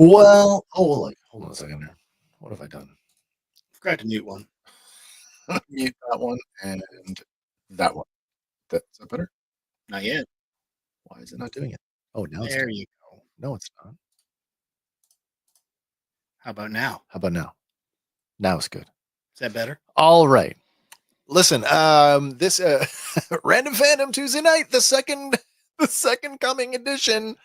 Well, hold on a second here. What have I done? Forgot to mute one. Mute that one and that one. Is that better? Not yet. Why is it not doing it? Oh, now it's There doing you it. go. No, it's not. How about now? How about now? Now it's good. Is that better? All right. Listen, this Random Fandom Tuesday night, the second coming edition.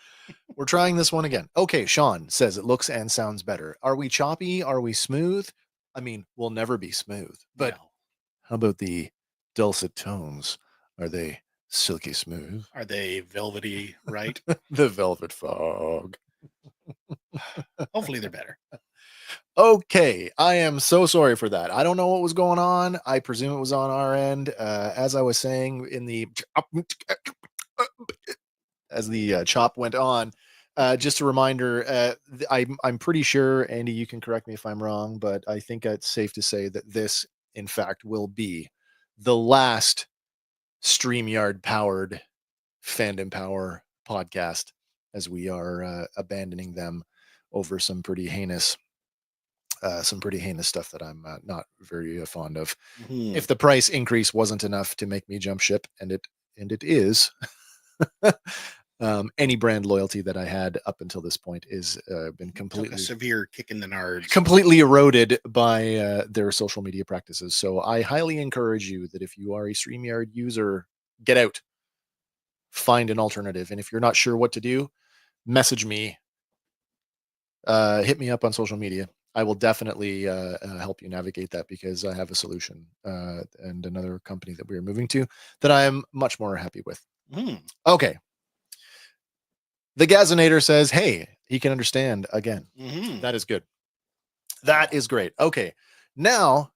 We're trying this one again. Okay, Sean says it looks and sounds better. Are we choppy? Are we smooth? I mean, we'll never be smooth. But No. how about the dulcet tones? Are they silky smooth? Are they velvety right? The velvet fog. Hopefully they're better. Okay, I am so sorry for that. I don't know what was going on. I presume it was on our end. As I was saying in the as the chop went on, just a reminder. I'm pretty sure, Andy, you can correct me if I'm wrong, but I think it's safe to say that this, in fact, will be the last StreamYard powered Fandom Power podcast, as we are abandoning them over some pretty heinous stuff that I'm not very fond of. Mhm. If the price increase wasn't enough to make me jump ship, and it is, any brand loyalty that I had up until this point is been Took a completely severe kick in the nards. completely eroded by their social media practices. So I highly encourage you that if you are a StreamYard user, get out, find an alternative, and if you're not sure what to do, message me. Hit me up on social media. I will definitely help you navigate that, because I have a solution and another company that we are moving to that I am much more happy with. Okay. The Gazinator says, hey, he can understand again. That is good. That is great. Okay. Now,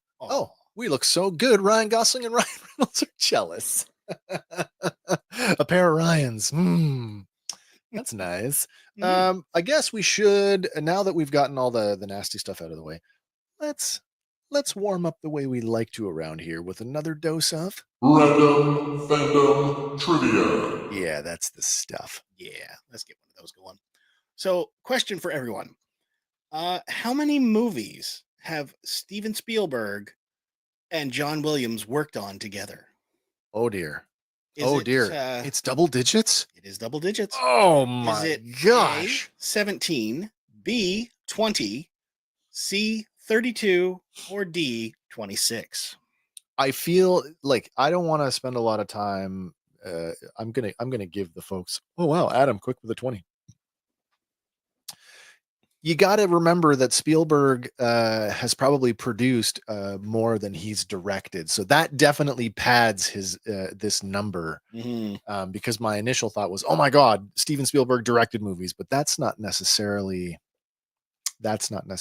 we look so good. Ryan Gosling and Ryan Reynolds are jealous. A pair of Ryans. That's nice. I guess we should, now that we've gotten all the nasty stuff out of the way, let's warm up the way we like to around here with another dose of Random Fandom Trivia. Yeah, that's the stuff. Yeah, let's get one of those going. So, question for everyone. How many movies have Steven Spielberg and John Williams worked on together? Oh dear. Is it, it's double digits? It is double digits. Oh Is my it gosh. A, 17, B, 20, C, 32, or D, 26? I feel like I don't want to spend a lot of time. I'm gonna give the folks. Oh wow, Adam, quick with a 20. You got to remember that Spielberg has probably produced more than he's directed, so that definitely pads his this number. Because my initial thought was, oh my God, Steven Spielberg directed movies, but that's not necessarily the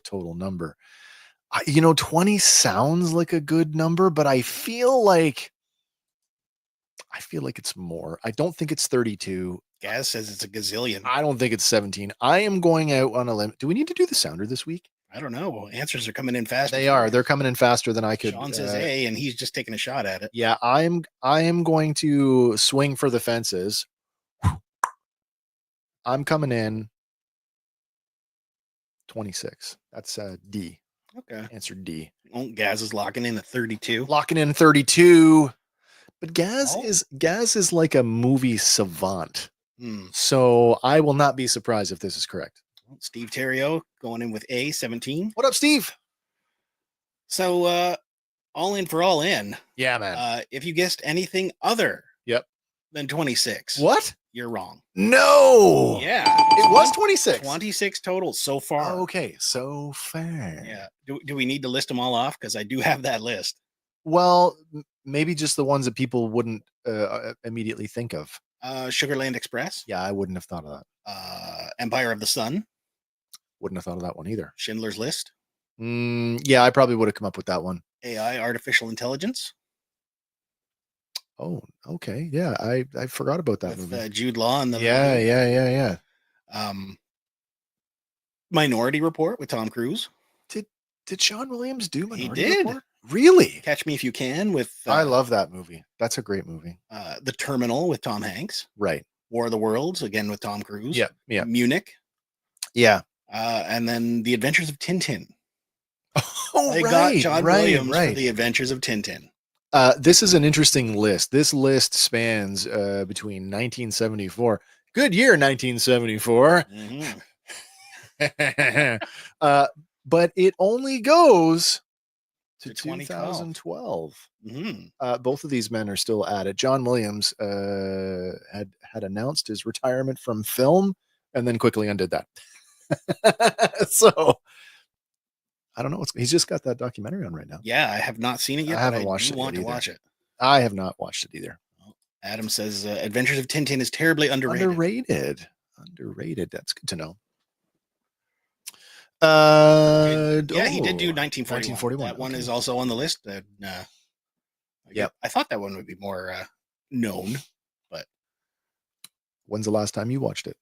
total number. 20 sounds like a good number, but I feel like it's more. I don't think it's 32. Gaz says it's a gazillion. I don't think it's 17. I am going out on a limb. Do we need to do the sounder this week? I don't know. Answers are coming in faster. They are. They're coming in faster than I could. Sean says A, and he's just taking a shot at it. Yeah, I am going to swing for the fences. I'm coming in 26. That's D. Okay. Answer D. Oh, Gaz is locking in at 32. Locking in 32. But Gaz is like a movie savant. So I will not be surprised if this is correct. Steve Terrio going in with A, 17. What up, Steve? So all in for all in. Yeah, man. If you guessed anything other than 26. What? You're wrong. No. Yeah. It was 26. 26 total so far. Okay, so fair. Yeah. Do we need to list them all off? Because I do have that list. Well, maybe just the ones that people wouldn't immediately think of. Sugarland Express. Yeah, I wouldn't have thought of that. Empire of the Sun. Wouldn't have thought of that one either. Schindler's List. Yeah, I probably would have come up with that one. AI, Artificial Intelligence. Oh, okay. Yeah, I forgot about that movie. Jude Law and the Yeah. Minority Report with Tom Cruise. Did Sean Williams do Minority He did. Report? Really? Catch Me If You Can with I love that movie. That's a great movie. The Terminal with Tom Hanks. Right. War of the Worlds, again with Tom Cruise. Yeah. Munich. Yeah. And then The Adventures of Tintin. Oh, They got John Williams for The Adventures of Tintin. This is an interesting list. This list spans between 1974. Good year, 1974. But it only goes to 2012. Both of these men are still at it. John Williams had announced his retirement from film and then quickly undid that. So I don't know. He's just got that documentary on right now. Yeah, I have not seen it yet. I haven't watched it. Want to watch it. I have not watched it either. Adam says Adventures of Tintin is terribly underrated. Underrated. That's good to know. Yeah, he did do 1941. That one is also on the list. Yep. I thought that one would be more known, but when's the last time you watched it?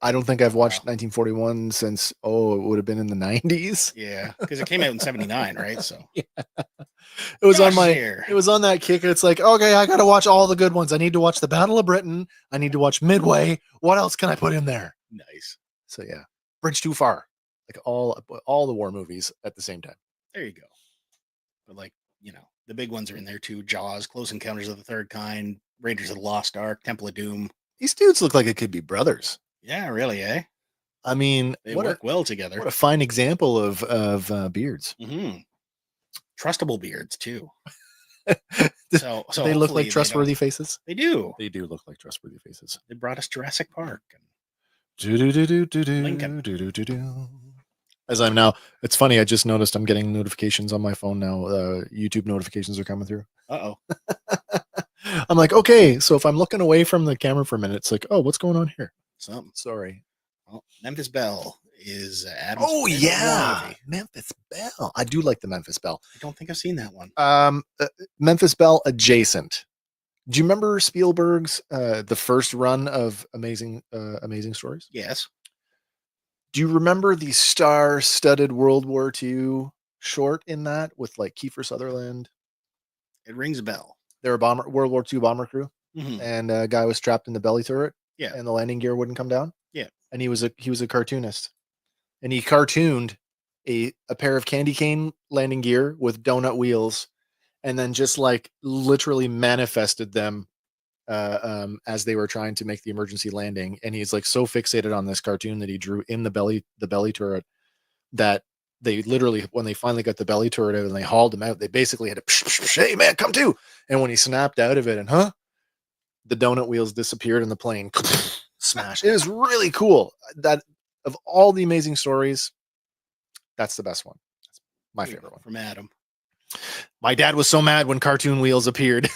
I don't think I've watched 1941 since, it would have been in the 90s. Yeah, because it came out in 79, right? So yeah. It was on that kick. It's like, okay, I got to watch all the good ones. I need to watch the Battle of Britain. I need to watch Midway. What else can I put in there? Nice. So yeah, Bridge Too Far, like all the war movies at the same time. There you go. But like, the big ones are in there too. Jaws, Close Encounters of the Third Kind, Raiders of the Lost Ark, Temple of Doom. These dudes look like it could be brothers. Yeah, really, eh? I mean, they work well together. What a fine example of beards. Trustable beards too. so they look like trustworthy faces. They do. They do look like trustworthy faces. They brought us Jurassic Park. As I'm now, it's funny. I just noticed I'm getting notifications on my phone now. YouTube notifications are coming through. Uh-oh. I'm like, okay, so if I'm looking away from the camera for a minute, it's like, oh, what's going on here? Something. Sorry. Well, Memphis Belle is Adam's. Oh yeah, Memphis Belle. I do like the Memphis Belle. I don't think I've seen that one. Memphis Belle adjacent. Do you remember Spielberg's the first run of Amazing Stories? Yes. Do you remember the star-studded World War II short in that with like Kiefer Sutherland? It rings a bell. They're a World War II bomber crew, and a guy was trapped in the belly turret. Yeah, and the landing gear wouldn't come down. Yeah, and he was a cartoonist, and he cartooned a pair of candy cane landing gear with donut wheels, and then just like literally manifested them as they were trying to make the emergency landing. And he's like so fixated on this cartoon that he drew in the belly turret that they literally, when they finally got the belly turret out and they hauled him out, they basically had to, hey man, come to. And when he snapped out of it and the donut wheels disappeared in the plane. Smash. It is really cool. That of all the Amazing Stories, that's the best one. That's my favorite one. From Adam. My dad was so mad when cartoon wheels appeared.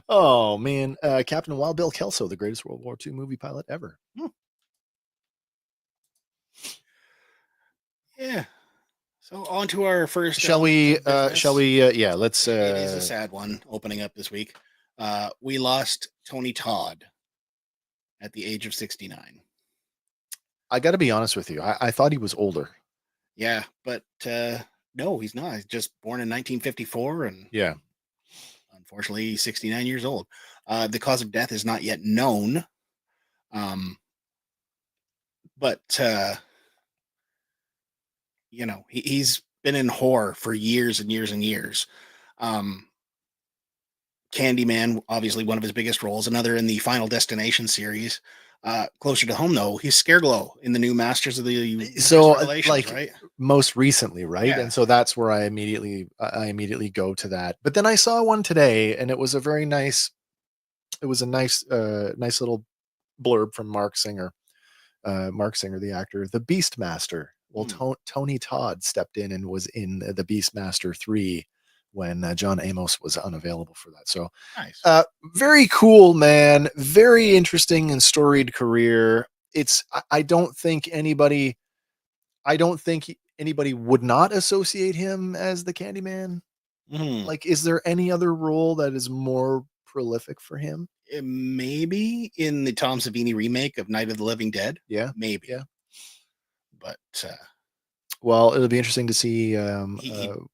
Oh man. Captain Wild Bill Kelso, the greatest World War II movie pilot ever. Yeah. So on to our first. Shall we? Yeah, let's. It is a sad one opening up this week. We lost Tony Todd at the age of 69. I got to be honest with you. I thought he was older. Yeah, but no, he's not. He's just born in 1954, and yeah, unfortunately, he's 69 years old. The cause of death is not yet known. But he's been in horror for years and years and years. Candyman, obviously one of his biggest roles. Another in the Final Destination series. Closer to home, though, he's Scareglow in the new Masters of the right? Most recently, right? Yeah. And so that's where I immediately go to that. But then I saw one today, and it was a very nice. It was a nice little blurb from Mark Singer, the actor, the Beastmaster. Well, Tony Todd stepped in and was in the Beastmaster 3 when John Amos was unavailable for that. So nice. Very cool, man. Very interesting and storied career. I don't think anybody would not associate him as the Candyman. Like, is there any other role that is more prolific for him? Maybe in the Tom Savini remake of Night of the Living Dead. Yeah. Maybe. Yeah. But well, it'll be interesting to see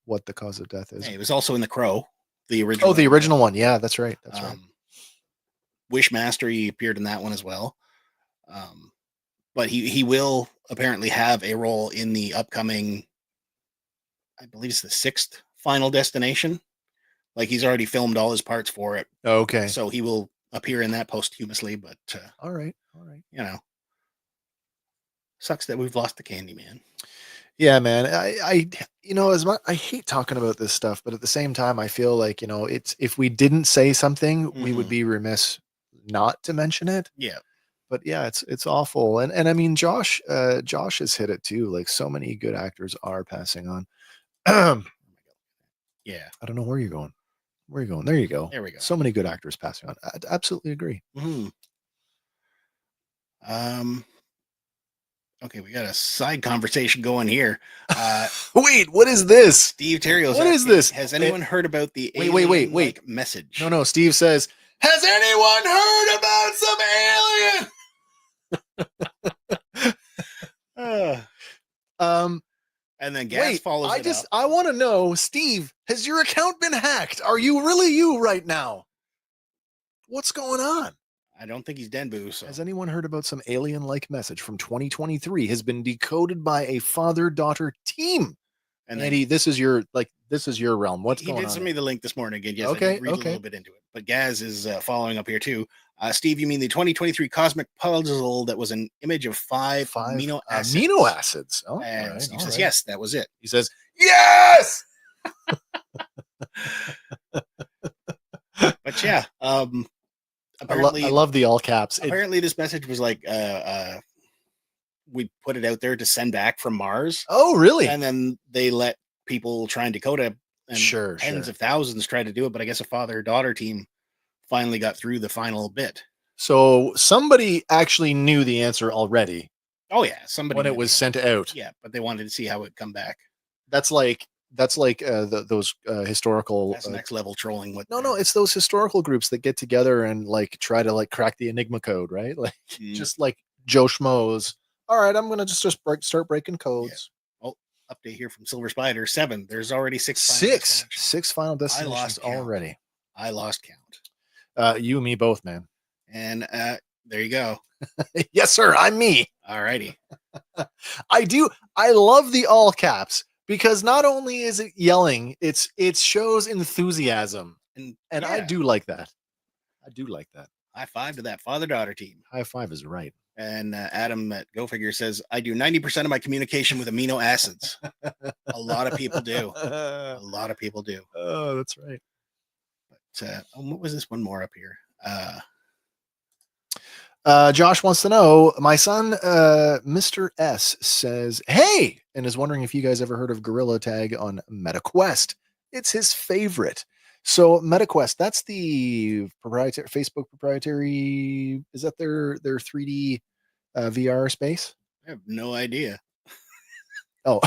what the cause of death is. He was also in The Crow, the original. Oh, the original one. Yeah, that's right. That's right. Wishmaster, he appeared in that one as well. But he will apparently have a role in the upcoming, I believe it's the 6th Final Destination. Like, he's already filmed all his parts for it. Okay. So he will appear in that posthumously, but All right. you know, sucks that we've lost the Candyman. Yeah, man. I as much I hate talking about this stuff, but at the same time, I feel like, it's if we didn't say something, we would be remiss not to mention it. Yeah. But yeah, it's awful. And I mean, Josh has hit it too. Like, so many good actors are passing on. Yeah. I don't know where you're going. Where are you going? There you go. There we go. So many good actors passing on. I absolutely agree. Okay, we got a side conversation going here. Wait, what is this? Steve Terrios. What is this? Has anyone heard about the wait. message? No. Steve says, has anyone heard about some alien? And then Gas follows it up. I want to know, Steve, has your account been hacked? Are you really you right now? What's going on? I don't think he's Denbu. So. Has anyone heard about some alien-like message from 2023 has been decoded by a father-daughter team? And Eddie, this is your realm. What's going on? He did send me the link this morning again. Yes, okay, I did read a little bit into it. But Gaz is following up here too. Steve, you mean the 2023 cosmic puzzle that was an image of five amino acids? Amino acids. Oh, and right, Steve says, yes, that was it. He says, yes! But yeah, apparently, I love the all caps. Apparently, this message was like, we put it out there to send back from Mars. Oh, really? And then they let people try and decode it. And tens of thousands tried to do it, but I guess a father-daughter team finally got through the final bit. So somebody actually knew the answer already. Oh yeah, somebody when it was sent out. Yeah, but they wanted to see how it come back. That's like those historical. That's next level trolling. No, it's those historical groups that get together and like try to like crack the Enigma code, right? Like just like Joe Schmoes. All right, I'm gonna just start breaking codes. Yeah. Oh, update here from Silver Spider 7. There's already six final destinations already. I lost count. You and me both, man. And there you go. Yes, sir. I'm me. All righty. I love the all caps because not only is it yelling, it shows enthusiasm. And yeah. I do like that. High five to that father-daughter team. High five is right. And Adam at Go Figure says, I do 90% of my communication with amino acids. A lot of people do. A lot of people do. Oh, that's right. But what was this one more up here? Josh wants to know, my son, Mr. S says, hey, and is wondering if you guys ever heard of Gorilla Tag on MetaQuest. It's his favorite. So MetaQuest, that's the Facebook proprietary, is that their 3D VR space? I have no idea. Oh,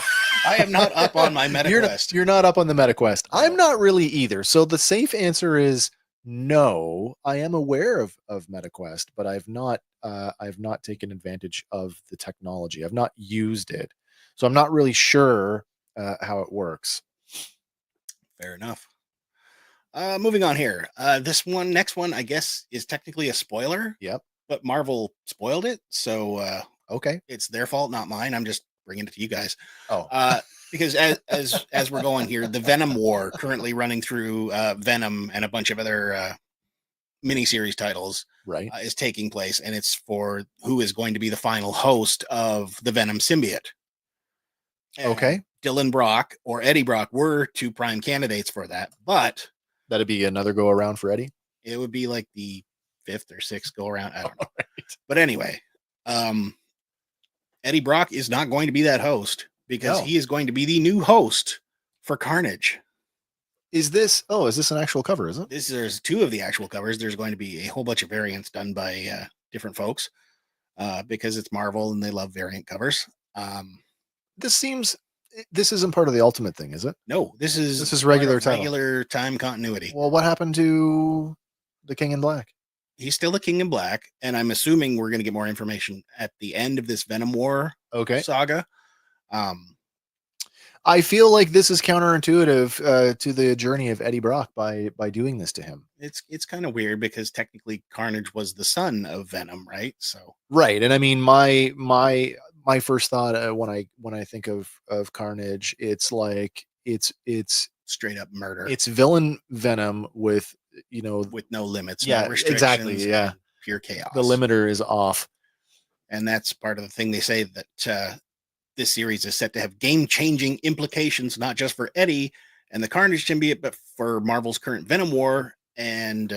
I am not up on my MetaQuest. You're not up on the MetaQuest. No. I'm not really either. So the safe answer is no. I am aware of MetaQuest, but I've not taken advantage of the technology. I've not used it. So I'm not really sure how it works. Fair enough. Moving on here. Next one, I guess, is technically a spoiler. Yep. But Marvel spoiled it, so okay, it's their fault, not mine. I'm just bringing it to you guys. Oh, because as we're going here, the Venom War currently running through Venom and a bunch of other miniseries titles, right, is taking place, and it's for who is going to be the final host of the Venom symbiote. And okay, Dylan Brock or Eddie Brock were two prime candidates for that, but that'd be another go around for Eddie. It would be like the 5th or 6th go around. I don't know. Right. But anyway, Eddie Brock is not going to be that host because he is going to be the new host for Carnage. Is this an actual cover, is it? There's 2 of the actual covers. There's going to be a whole bunch of variants done by different folks because it's Marvel and they love variant covers. This isn't part of the Ultimate thing, is it? No, this is regular time continuity. Well, what happened to the King in Black? He's still the King in Black, and I'm assuming we're going to get more information at the end of this Venom War saga. I feel like this is counterintuitive to the journey of Eddie Brock by doing this to him. It's kind of weird because technically Carnage was the son of Venom, right? So Right, and I mean my first thought when I think of Carnage, it's like it's straight up murder it's villain Venom with with no limits, yeah, no restrictions, exactly, yeah. and pure chaos. The limiter is off. And that's part of the thing they say that this series is set to have game-changing implications, not just for Eddie and the Carnage symbiote, but for Marvel's current Venom war. And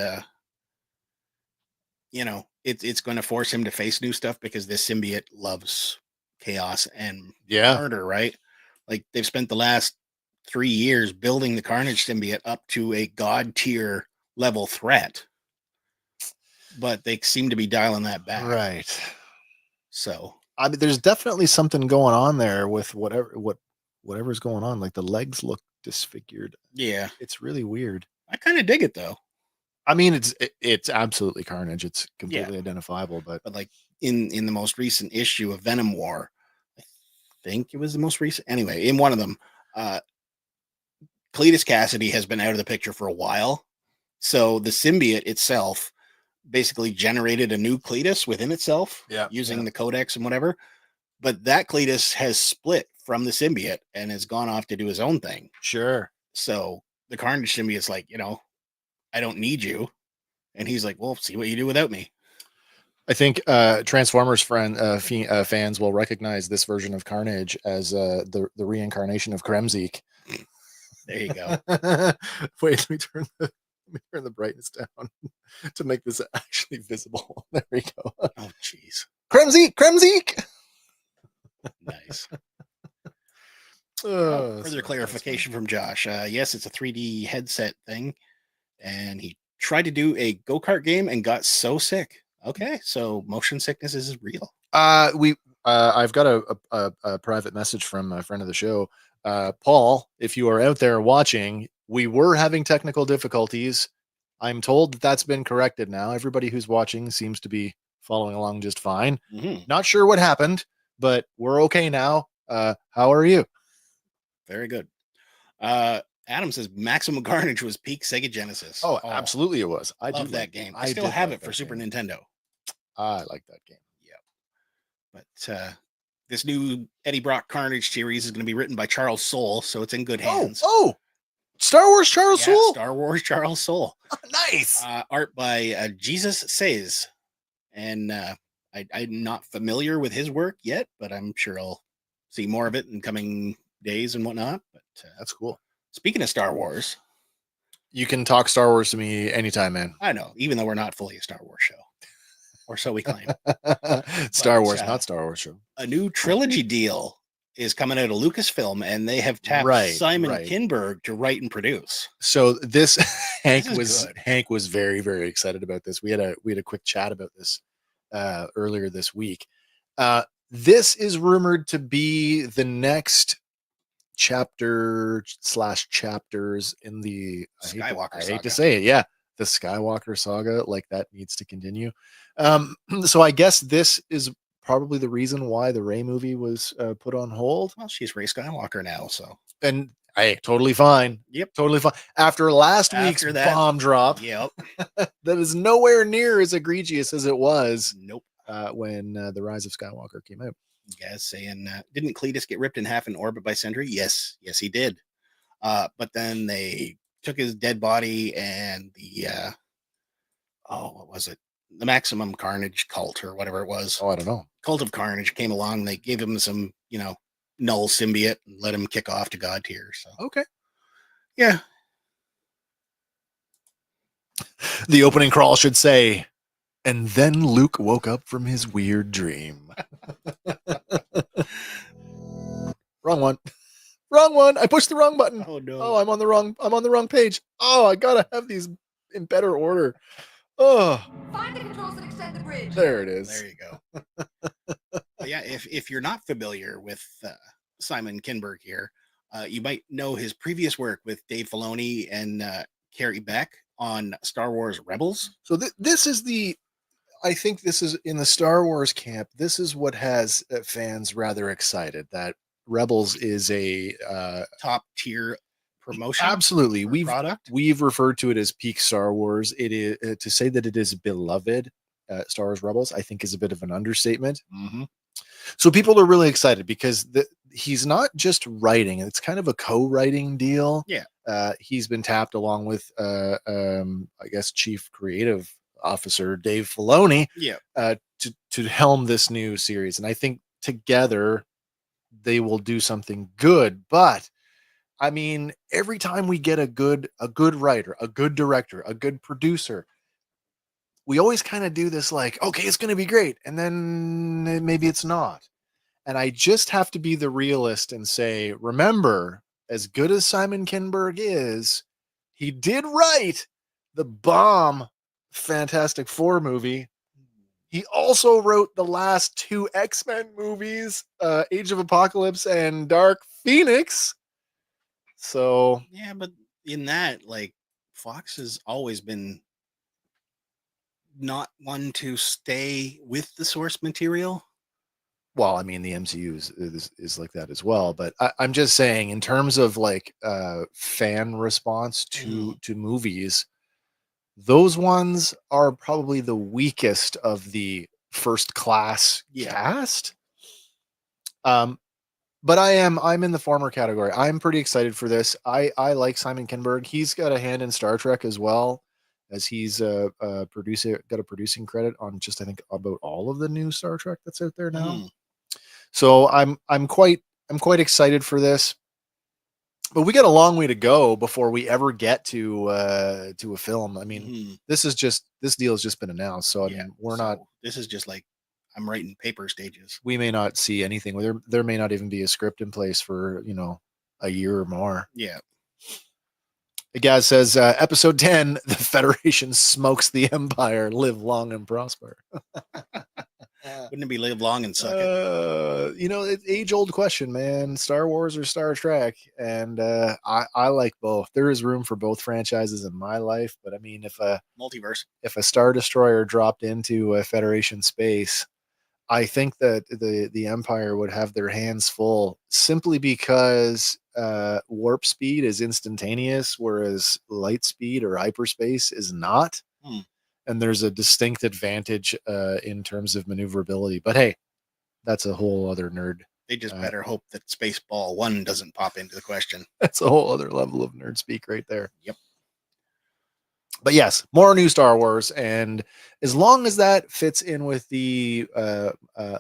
it's going to force him to face new stuff because this symbiote loves chaos and murder, right? Like they've spent the last 3 years building the Carnage symbiote up to a god tier level threat, but they seem to be dialing that back. Right. So I mean, there's definitely something going on there with whatever's going on. Like the legs look disfigured. Yeah, it's really weird. I kind of dig it though. I mean, it's absolutely Carnage. It's completely identifiable, but like in the most recent issue of Venom War, I think it was the most recent. Anyway, in one of them, Cletus Cassidy has been out of the picture for a while, so the symbiote itself basically generated a new Cletus within itself, using the codex and whatever. But that Cletus has split from the symbiote and has gone off to do his own thing. Sure. So the Carnage symbiote's like, I don't need you. And he's like, well, see what you do without me. I think Transformers fans will recognize this version of Carnage as the reincarnation of Kremzeek. There you go. Wait, let me turn the brightness down to make this actually visible. There we go. Oh, jeez. Kremzeek! Nice. Further clarification from Josh. Yes, it's a 3D headset thing, and he tried to do a go-kart game and got so sick. Okay, so motion sickness is real. I've got a private message from a friend of the show, Paul. If you are out there watching, we were having technical difficulties. I'm told that's been corrected now. Everybody who's watching seems to be following along just fine. Mm-hmm. Not sure what happened, but we're okay now. How are you? Very good. Adam says Maximum Carnage was peak Sega Genesis. Oh, absolutely it was. I love that game. I still have it for Super Nintendo. I like that game. Yeah. But this new Eddie Brock Carnage series is going to be written by Charles Soule, so it's in good hands. Oh, Star Wars Charles Soule? Star Wars Charles Soule. Nice. Art by Jesus Says. And I'm not familiar with his work yet, but I'm sure I'll see more of it in coming days and whatnot. But that's cool. Speaking of Star Wars, you can talk Star Wars to me anytime, man. I know, even though we're not fully a Star Wars show, or so we claim. Star Wars, not Star Wars show. A new trilogy deal is coming out of Lucasfilm, and they have tapped Simon Kinberg to write and produce. So this Hank was very, very excited about this. We had a quick chat about this earlier this week. This is rumored to be the next chapters in the Skywalker saga. I hate to say it, the Skywalker saga. Like, that needs to continue. So I guess this is probably the reason why the Rey movie was put on hold. Well, she's Rey Skywalker now, so. And hey, totally fine. Yep, totally fine. After last week's bomb drop, yep, that is nowhere near as egregious as it was. Nope. When The Rise of Skywalker came out. Yeah, saying didn't Cletus get ripped in half in orbit by Sentry? Yes, he did. But then they took his dead body and the what was it? The Maximum Carnage cult or whatever it was. Oh, I don't know. Cult of Carnage came along. They gave him some, null symbiote and let him kick off to God tier. So okay, yeah. The opening crawl should say, and then Luke woke up from his weird dream. Wrong one. I pushed the wrong button. Oh no. Oh, I'm on the wrong page. Oh, I gotta have these in better order. Oh. Find the controls that extend the bridge. There it is. There you go. Yeah, if you're not familiar with Simon Kinberg here, you might know his previous work with Dave Filoni and Carrie Beck on Star Wars Rebels. So this is I think this is in the Star Wars camp. This is what has fans rather excited, that Rebels is a top tier promotion. absolutely. or product. We've referred to it as peak Star Wars. It is to say that it is beloved. Star Wars Rebels, I think, is a bit of an understatement. Mm-hmm. So people are really excited because he's not just writing; it's kind of a co-writing deal. Yeah. He's been tapped along with, I guess, Chief Creative Officer Dave Filoni, Yeah. To helm this new series, and I think together they will do something good. But I mean, every time we get a good writer, a good director, a good producer, we always kind of do this like, okay, it's going to be great, and then maybe it's not. And I just have to be the realist and say, remember, as good as Simon Kinberg is, he did write the bomb Fantastic Four movie. He also wrote the last two X-Men movies, Age of Apocalypse and Dark Phoenix. So Yeah, but in that, like, Fox has always been not one to stay with the source material. well, I mean, the MCU is like that as well. But I'm just saying, in terms of like fan response to movies, those ones are probably the weakest of the first class cast. But I'm in the former category. I'm pretty excited for this. I like Simon Kinberg. He's got a hand in Star Trek as well, as he's a producer, got a producing credit on just, I think, about all of the new Star Trek that's out there now. So I'm quite excited for this. But we got a long way to go before we ever get to a film. I mean, this deal has just been announced, so I mean, we're not. This is just like I'm writing paper stages. We may not see anything. There may not even be a script in place for a year or more. Yeah. Gaz says, episode 10, the Federation smokes the Empire. Live long and prosper. Wouldn't it be live long and suck it? It's age-old question, man. Star Wars or Star Trek? And I like both. There is room for both franchises in my life, but I mean, if a Star Destroyer dropped into a Federation space, I think that the Empire would have their hands full, simply because warp speed is instantaneous, whereas light speed or hyperspace is not. And there's a distinct advantage in terms of maneuverability. But hey, that's a whole other nerd. They just better hope that Spaceball 1 doesn't pop into the question. That's a whole other level of nerd speak right there. Yep. But yes, more new Star Wars, and as long as that fits in with the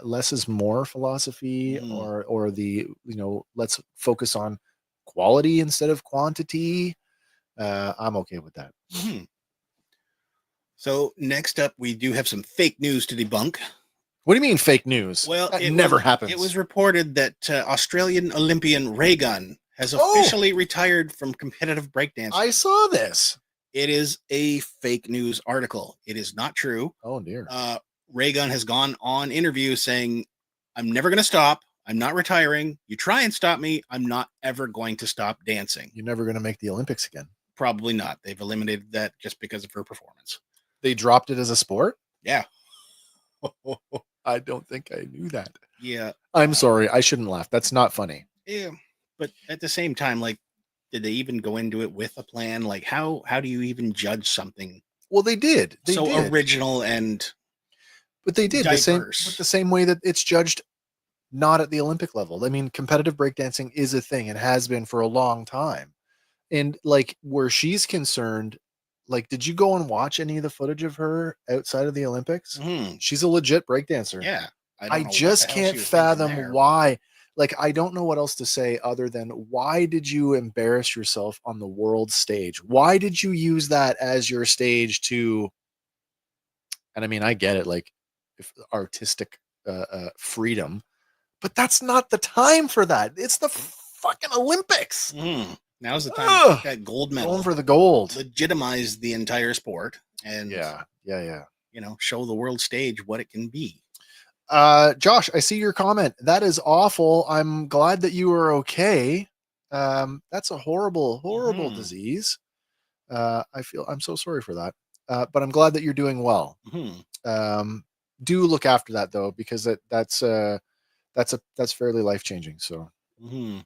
less is more philosophy, or the let's focus on quality instead of quantity, I'm okay with that. So next up, we do have some fake news to debunk. What do you mean fake news? Well, it never happens. It was reported that Australian Olympian Ray Gunn has officially retired from competitive breakdancing. I saw this. It is a fake news article. It is not true. Oh dear. Ray Gunn has gone on interview saying, "I'm never going to stop. I'm not retiring. You try and stop me, I'm not ever going to stop dancing." You're never going to make the Olympics again. Probably not. They've eliminated that just because of her performance. They dropped it as a sport? Yeah. I don't think I knew that. Yeah. I'm sorry. I shouldn't laugh. That's not funny. Yeah. But at the same time, like, did they even go into it with a plan? Like, how do you even judge something? Well, they did. They so did. Original and but they did diverse. the same way that it's judged not at the Olympic level. I mean, competitive breakdancing is a thing and has been for a long time. And like, where she's concerned, like, did you go and watch any of the footage of her outside of the Olympics? She's a legit breakdancer. Yeah. I just can't fathom why. Like, I don't know what else to say other than, why did you embarrass yourself on the world stage? Why did you use that as your stage to, and I mean, I get it, like, if artistic freedom, but that's not the time for that. It's the fucking Olympics. Now's the time to take that gold medal. Going for the gold. Legitimize the entire sport. And yeah. Show the world stage what it can be. Josh, I see your comment. That is awful. I'm glad that you are okay. That's a horrible disease. I'm so sorry for that. But I'm glad that you're doing well. Do look after that though, because that's fairly life-changing. So Hmm.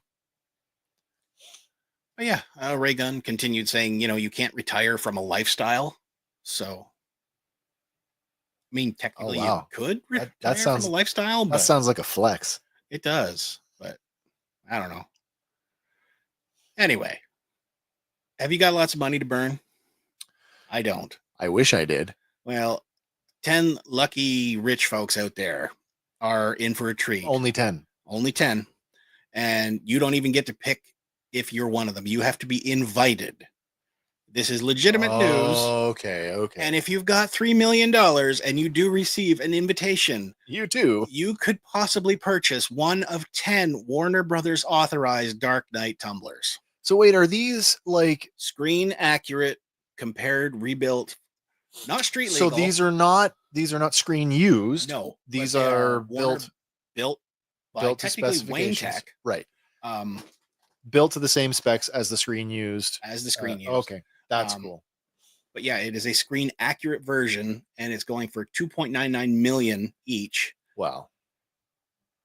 But yeah, Ray Gunn continued saying, you can't retire from a lifestyle. So, I mean, Oh technically, you wow, could that retire from a lifestyle, that but sounds like a flex. it does. But I don't know. Anyway, have you got lots of money to burn? I don't. I wish I did. Well, 10 lucky rich folks out there are in for a treat. Only 10. Only 10. And you don't even get to pick if you're one of them. You have to be invited. This is legitimate news. Okay. And if you've got $3 million and you do receive an invitation, You too. you could possibly purchase one of 10 Warner Brothers authorized Dark Knight tumblers. So wait, are these like Screen accurate, compared, rebuilt, not street so legal. these are not screen used. No, these but they are Warner built by to technically Wayne specifications. Tech, Right. um, Built to the same specs as the screen used. as the screen used. Okay. That's Um, cool. But yeah, it is a screen accurate version, and it's going for 2.99 million each. Wow.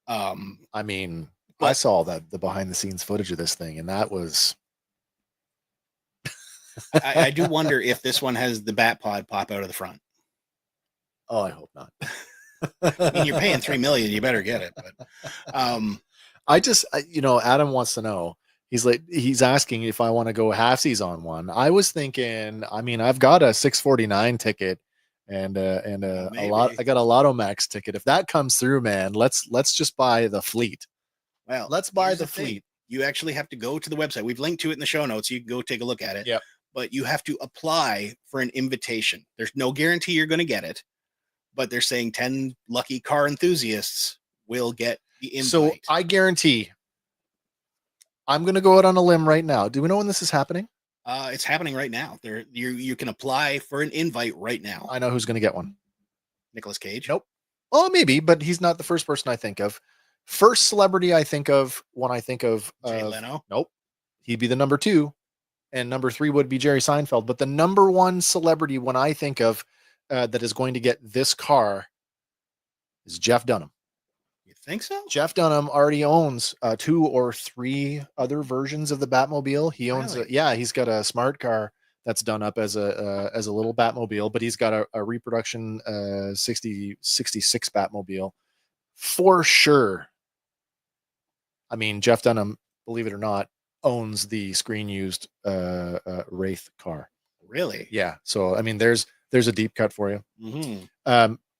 I mean, but- I saw the behind the scenes footage of this thing, and that was I do wonder if this one has the bat pod pop out of the front. Oh, I hope not. I mean, you're paying $3 million, you better get it. But Adam wants to know. He's asking if I want to go halfsies on one. I was thinking, I mean, I've got a 649 ticket and a lot. I got a Lotto Max ticket. If that comes through, man, let's just buy the fleet. well, Let's buy here's the thing. fleet. You actually have to go to the website. We've linked to it in the show notes. You can go take a look at it. Yep. But you have to apply for an invitation. There's no guarantee you're going to get it, but they're saying 10 lucky car enthusiasts will get the invite. So I guarantee I'm going to go out on a limb right now. Do we know when this is happening? It's happening right now. You can apply for an invite right now. I know who's going to get one. Nicolas Cage. Nope. Well, maybe, but he's not the first person I think of. First celebrity I think of when I think of Jay Leno. Nope. He'd be the number 2. And number 3 would be Jerry Seinfeld. But the number 1 celebrity when I think of that is going to get this car is Jeff Dunham. You think so? Jeff Dunham already owns 2 or 3 other versions of the Batmobile. He owns Really? he's got a smart car that's done up as a little Batmobile, but he's got a reproduction 66 Batmobile for sure. I mean, Jeff Dunham, believe it or not, owns the screen used Wraith car. Really? Yeah. So I mean, there's a deep cut for you. Mm-hmm.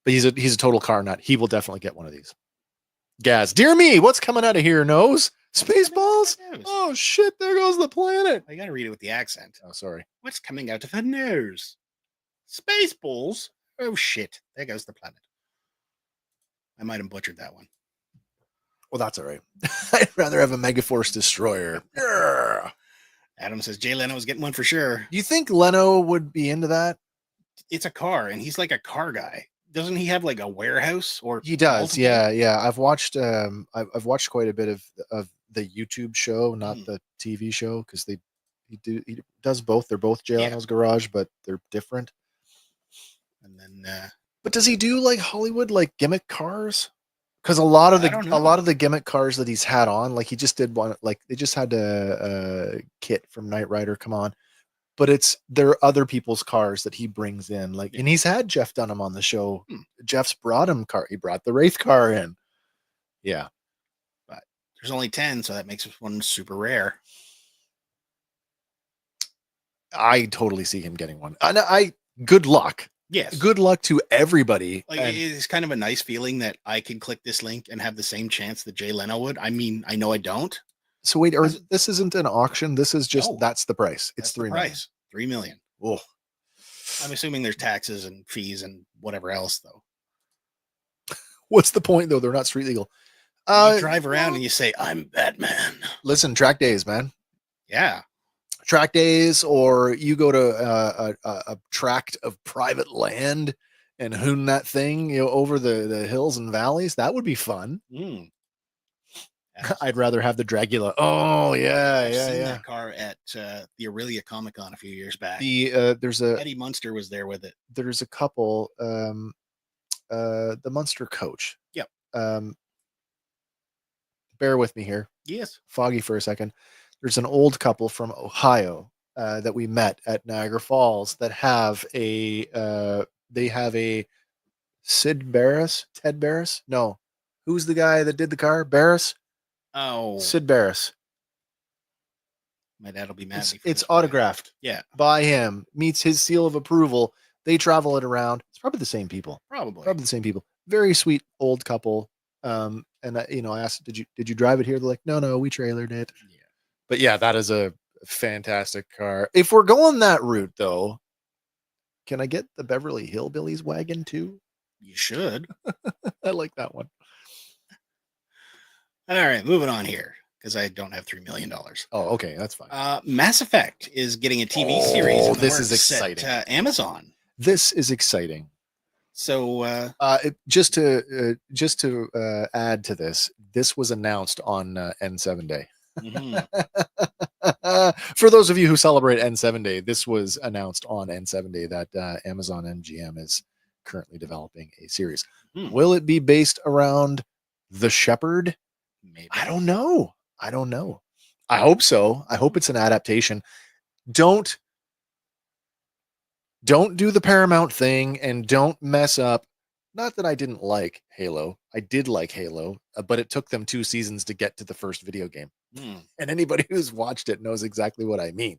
But he's a total car nut. He will definitely get one of these. Gaz, dear me, what's coming out of here? Nose? Spaceballs? Oh shit! There goes the planet. I got to read it with the accent. Oh, sorry. What's coming out of her nose? Spaceballs? Oh shit! There goes the planet. I might have butchered that one. Well, that's all right. I'd rather have a Megaforce destroyer. Yeah. Adam says Jay Leno is getting one for sure. Do you think Leno would be into that? It's a car, and he's like a car guy. Doesn't he have like a warehouse? Or He does. multiple? Yeah. I've watched watched quite a bit of the YouTube show, not the TV show, because he does both. They're both Jay Leno's garage, but they're different. And then, but does he do like Hollywood like gimmick cars? Because a lot of the gimmick cars that he's had on, like he just did one, like they just had a Kit from Knight Rider come on, but there are other people's cars that he brings in, like, and he's had Jeff Dunham on the show. Jeff's brought him car. He brought the Wraith car in. Yeah, but there's only 10, so that makes this one super rare. I totally see him getting one. And good luck. Yes. Good luck to everybody. Like, it's kind of a nice feeling that I can click this link and have the same chance that Jay Leno would. I mean, I know I don't. So wait, this isn't an auction. This is just that's the price. It's $3 million. $3 million. Oh, I'm assuming there's taxes and fees and whatever else, though. What's the point, though? They're not street legal. You drive around and you say, "I'm Batman." Listen, track days, man. Yeah. Track days, or you go to a tract of private land and hoon that thing, over the hills and valleys. That would be fun. I'd rather have the Dragula. Oh yeah, I've seen yeah. that car at the Aurelia Comic Con a few years back. There's Eddie Munster was there with it. There's a couple. The Munster coach. Yep. Bear with me here. Yes. foggy for a second. There's an old couple from Ohio that we met at Niagara Falls that have they have a Ted Barris? No. Who's the guy that did the car? Barris? Oh, Sid Barris. my dad will be mad. It's autographed Yeah, by him, meets his seal of approval. They travel it around. It's probably the same people. probably. Probably the same people. Very sweet old couple. And I asked, did you drive it here? They're like, no, we trailered it. Yeah. But yeah, that is a fantastic car. If we're going that route, though, can I get the Beverly Hillbillies wagon too? You should. I like that one. All right, moving on here because I don't have $3 million. Oh, okay, that's fine. Mass Effect is getting a TV series. Oh, in the this is works exciting. At, Amazon. This is exciting. So Just to add to this, this was announced on N7 Day. mhm. For those of you who celebrate N7 Day, this was announced on N7 Day that Amazon MGM is currently developing a series. Will it be based around the Shepherd? Maybe. I don't know. I hope so. I hope it's an adaptation. Don't do the Paramount thing and don't mess up. Not that I didn't like Halo. I did like Halo, but it took them 2 seasons to get to the first video game. And anybody who's watched it knows exactly what I mean.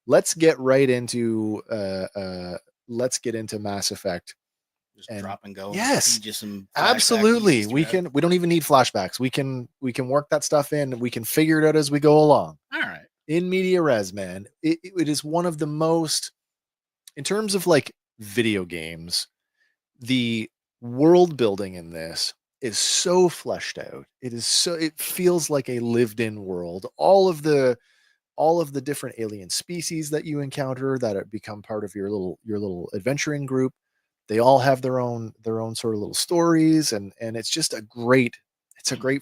Let's get right into Mass Effect. Just drop and go. Yes, just some absolutely. We don't even need flashbacks. We can work that stuff in. We can figure it out as we go along. All right. In media res, man. It is one of the most, in terms of like video games, the world building in this is so fleshed out. It feels like a lived in world. All of the different alien species that you encounter that have become part of your little adventuring group, they all have their own sort of little stories, and it's just a great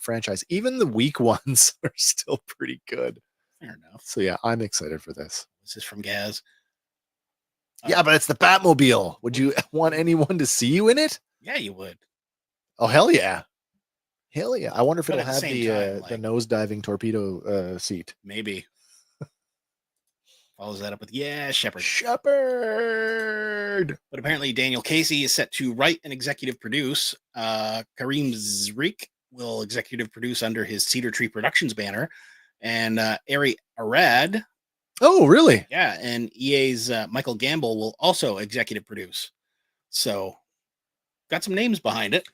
franchise. Even the weak ones are still pretty good. Fair enough. So yeah, I'm excited for this. This is from Gaz. Yeah, but it's the Batmobile. Would you want anyone to see you in it? Yeah, you would. Oh, hell yeah. Hell yeah. I wonder if But it'll at the have same time, the nose diving torpedo seat. Maybe. Follows that up with, Shepard. Shepard. But apparently Daniel Casey is set to write and executive produce. Kareem Zreik will executive produce under his Cedar Tree Productions banner. And Ari Arad. Oh, really? Yeah, and EA's Michael Gamble will also executive produce. So, got some names behind it.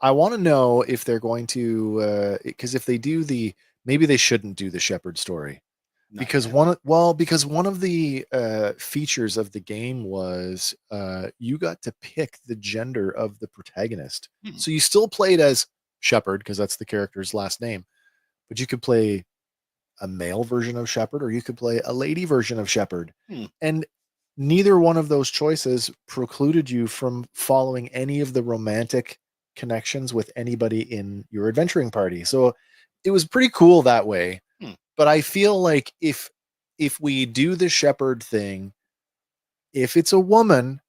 I want to know if they're going to, because if they do maybe they shouldn't do the Shepard story. Because one of the features of the game was you got to pick the gender of the protagonist. So you still played as Shepard because that's the character's last name, but you could play a male version of Shepard or you could play a lady version of Shepard. And neither one of those choices precluded you from following any of the romantic connections with anybody in your adventuring party. So it was pretty cool that way. But I feel like if we do the Shepard thing, if it's a woman,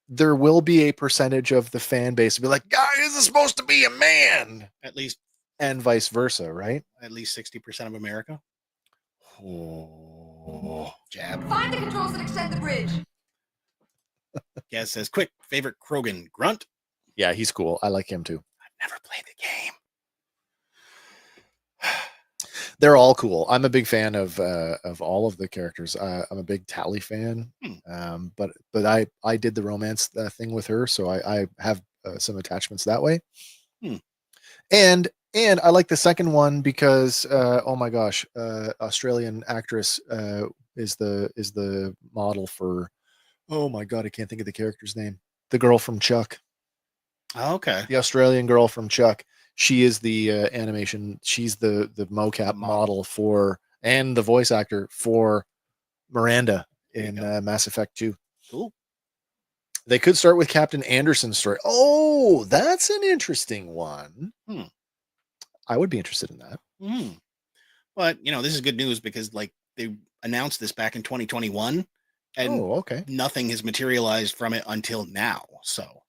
there will be a percentage of the fan base be like, "Guy, this is supposed to be a man." At least, and vice versa, right? At least 60% of America. Oh, jab. Find the controls that extend the bridge. Gaz says, "Quick, favorite Krogan grunt." Yeah, he's cool. I like him too. I've never played the game. They're all cool. I'm a big fan of all of the characters. I'm a big Tally fan, but I did the romance thing with her, so I have some attachments that way. And I like the second one because oh my gosh, Australian actress is the model for. Oh my god, I can't think of the character's name. The girl from Chuck. Oh, okay. The Australian girl from Chuck. She is the animation. She's the mocap model for and the voice actor for Miranda in Mass Effect 2. Cool. They could start with Captain Anderson's story. Oh, that's an interesting one. I would be interested in that. But this is good news because like they announced this back in 2021, and nothing has materialized from it until now. So,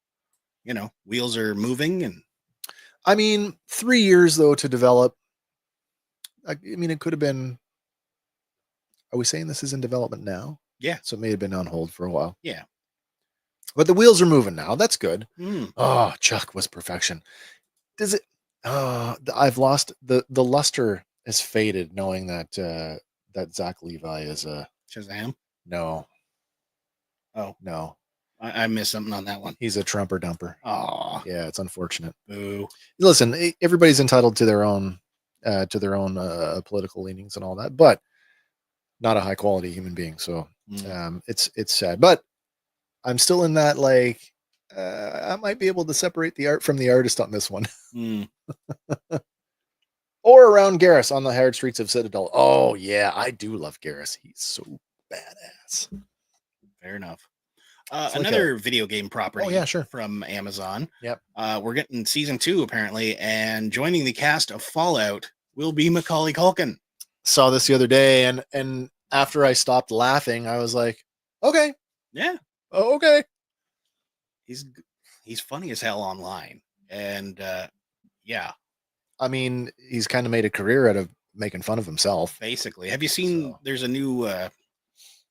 wheels are moving and. I mean, 3 years though to develop. I mean, it could have been. Are we saying this is in development now? Yeah. So it may have been on hold for a while. Yeah. But the wheels are moving now. That's good. Mm. Oh, Chuck was perfection. Does it? I've lost the luster has faded, knowing that that Zach Levi is a Shazam. no. Oh no, I missed something on that one. he's a trumper dumper. Oh, Yeah, it's unfortunate. boo. Listen, everybody's entitled to their own political leanings and all that, but not a high quality human being. So it's sad, but I'm still in that like I might be able to separate the art from the artist on this one. Mm. Or around Garrus on the hard streets of Citadel. Oh yeah, I do love Garrus. He's so badass. Fair enough. It's like Another video game property Oh, yeah, sure. from Amazon. Yep. We're getting season 2 apparently, and joining the cast of Fallout will be Macaulay Culkin. Saw this the other day, and after I stopped laughing, I was like, okay, Yeah, oh, okay. he's funny as hell online, and yeah, I mean, he's kind of made a career out of making fun of himself. basically. Have you seen? So. There's a new, I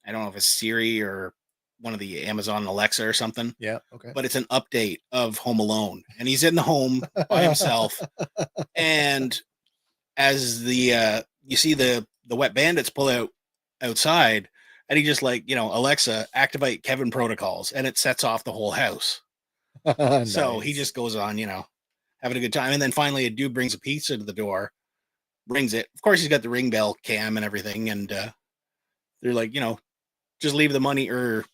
don't know if it's Siri or one of the Amazon Alexa or something. Yeah, okay. But it's an update of Home Alone, and he's in the home by himself. And as the you see the wet bandits pull out outside, and he just like, Alexa, activate Kevin protocols, and it sets off the whole house. Nice. So he just goes on, having a good time. And then finally a dude brings a pizza to the door, brings it. Of course, he's got the ring bell cam and everything, and they're like, just leave the money, or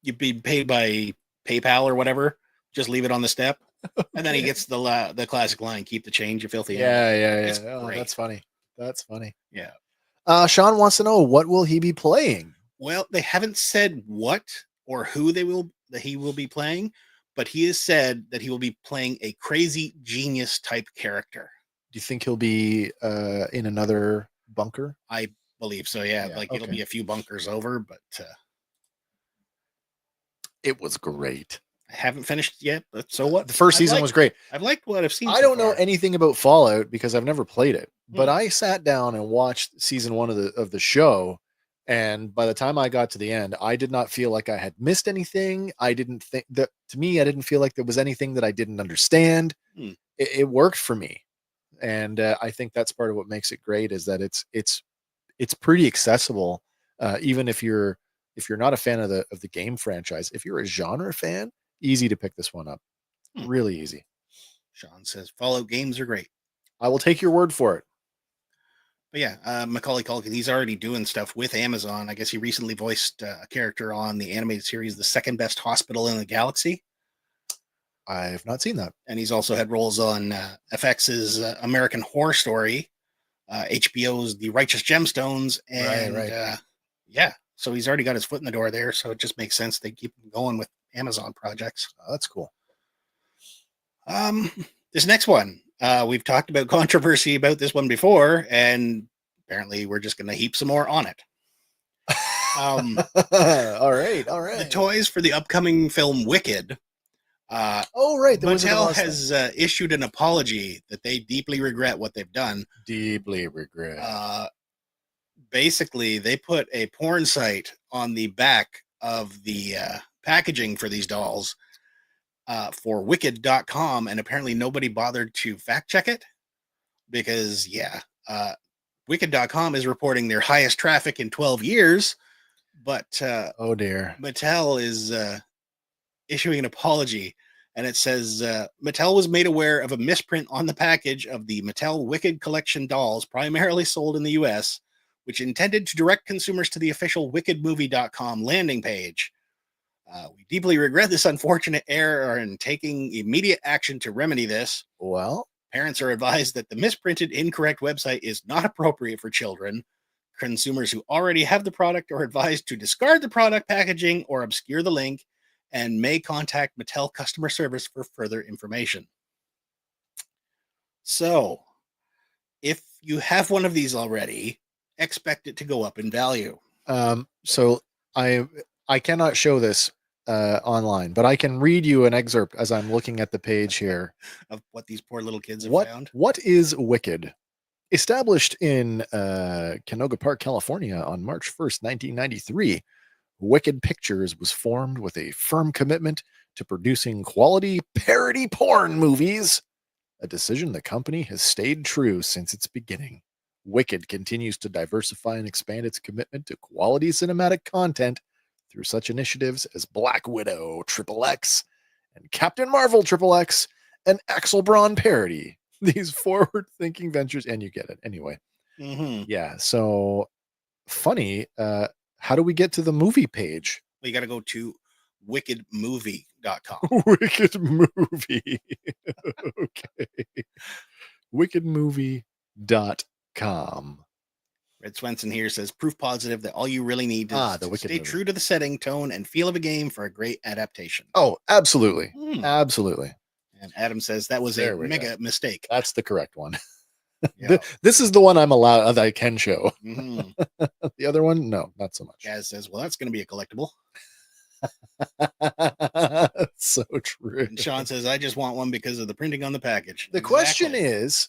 you'd be paid by PayPal or whatever. Just leave it on the step. Okay. And then he gets the classic line, keep the change, you filthy animal. Yeah. Oh, that's funny. That's funny. Yeah. Sean wants to know, what will he be playing? Well, they haven't said what or who he will be playing, but he has said that he will be playing a crazy genius type character. Do you think he'll be in another bunker? I believe so. Yeah. It'll be a few bunkers over, but it was great. I haven't finished yet, but so what? The first season was great. I've liked what I've seen. I don't know anything about Fallout because I've never played it, but I sat down and watched season 1 of the show, and by the time I got to the end, I did not feel like I had missed anything. I didn't think that, to me, I didn't feel like there was anything that I didn't understand. It worked for me, and I think that's part of what makes it great, is that it's pretty accessible, even if you're not a fan of the game franchise. If you're a genre fan, easy to pick this one up. Really easy. Sean says Fallout games are great. I will take your word for it. But yeah, Macaulay Culkin, he's already doing stuff with Amazon. I guess he recently voiced a character on the animated series, The Second Best Hospital in the Galaxy. I've not seen that. And he's also had roles on FX's American Horror Story, HBO's The Righteous Gemstones, and right. Yeah, so he's already got his foot in the door there, so it just makes sense they keep him going with Amazon projects. Oh, that's cool. This next one, we've talked about controversy about this one before, and apparently we're just going to heap some more on it. All right. The toys for the upcoming film Wicked. Mattel has issued an apology that they deeply regret what they've done. Deeply regret. Basically, they put a porn site on the back of the packaging for these dolls for wicked.com, and apparently nobody bothered to fact check it because wicked.com is reporting their highest traffic in 12 years, but oh dear, Mattel is issuing an apology, and it says Mattel was made aware of a misprint on the package of the Mattel Wicked collection dolls primarily sold in the US, which intended to direct consumers to the official wickedmovie.com landing page. We deeply regret this unfortunate error and taking immediate action to remedy this. Well, parents are advised that the misprinted incorrect website is not appropriate for children. Consumers who already have the product are advised to discard the product packaging or obscure the link, and may contact Mattel customer service for further information. So, if you have one of these already, expect it to go up in value. So I cannot show this online, but I can read you an excerpt as I'm looking at the page here of what these poor little kids have found. What is Wicked? Established in Canoga Park, California on March 1st, 1993, Wicked Pictures was formed with a firm commitment to producing quality parody porn movies, a decision the company has stayed true since its beginning. Wicked continues to diversify and expand its commitment to quality cinematic content through such initiatives as Black Widow XXX and Captain Marvel XXX and Axel Braun parody. These forward-thinking ventures, and you get it anyway. Mm-hmm. Yeah, so funny. How do we get to the movie page? Well, you got to go to wickedmovie.com. Wicked Movie. Okay. Wickedmovie.com. Red Swenson here says proof positive that all you really need is The to Wicked stay movie. true to the setting, tone, and feel of a game for a great adaptation. Oh, absolutely. Hmm. Absolutely. And Adam says that was There a we mega mistake. That's the correct one. Yeah. This is the one I'm allowed that I can show. Mhm. The other one, no, not so much. Gaz says, well, that's going to be a collectible. So true. And Sean says, I just want one because of the printing on the package. The question is,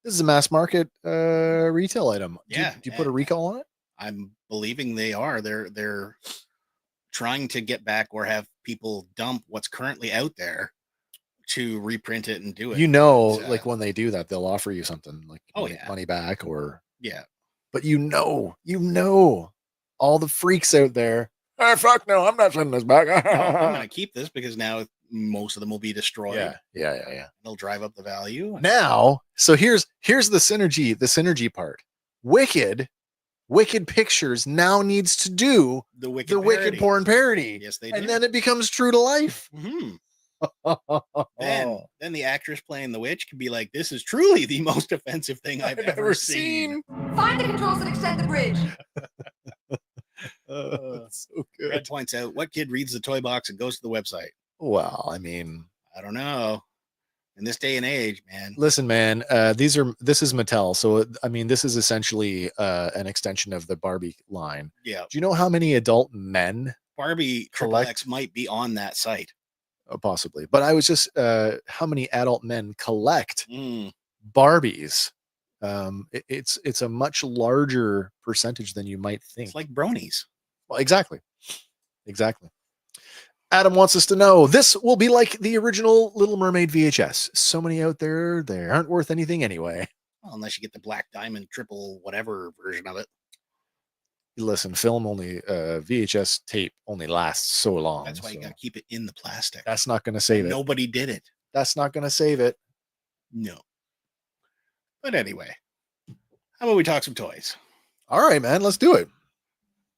this is a mass market retail item. Yeah, Do you put a recall on it? I'm believing they are. They're trying to get back or have people dump what's currently out there to reprint it and do it. You know, But, like when they do that, they'll offer you something like money back or yeah. But you know, all the freaks out there. Oh, fuck no, I'm not sending this back. No, I'm going to keep this because now most of them will be destroyed. Yeah. They'll drive up the value. Now, so here's the synergy part. Wicked Pictures now needs to do the Wicked parody. porn parody. Yes, they do. And then it becomes true to life. Mm-hmm. Then the actress playing the witch can be like, this is truly the most offensive thing I've ever seen. Find the controls and extend the bridge. That's so good. Red points out, what kid reads the toy box and goes to the website? Well, I mean, I don't know. In this day and age, man. Listen, man, this is Mattel. So, I mean, this is essentially an extension of the Barbie line. Yeah. Do you know how many adult men Barbie XXX might be on that site? Possibly. But I was just, how many adult men collect Mm. Barbies? It's a much larger percentage than you might think. It's like bronies. Well, exactly. Adam wants us to know this will be like the original Little Mermaid VHS. So many out there, they aren't worth anything anyway. Well, unless you get the black diamond triple whatever version of it. Listen, film only, VHS tape only lasts so long. That's why you got to keep it in the plastic. That's not going to save it. Nobody did it. That's not going to save it. No. But anyway, how about we talk some toys? All right, man, let's do it.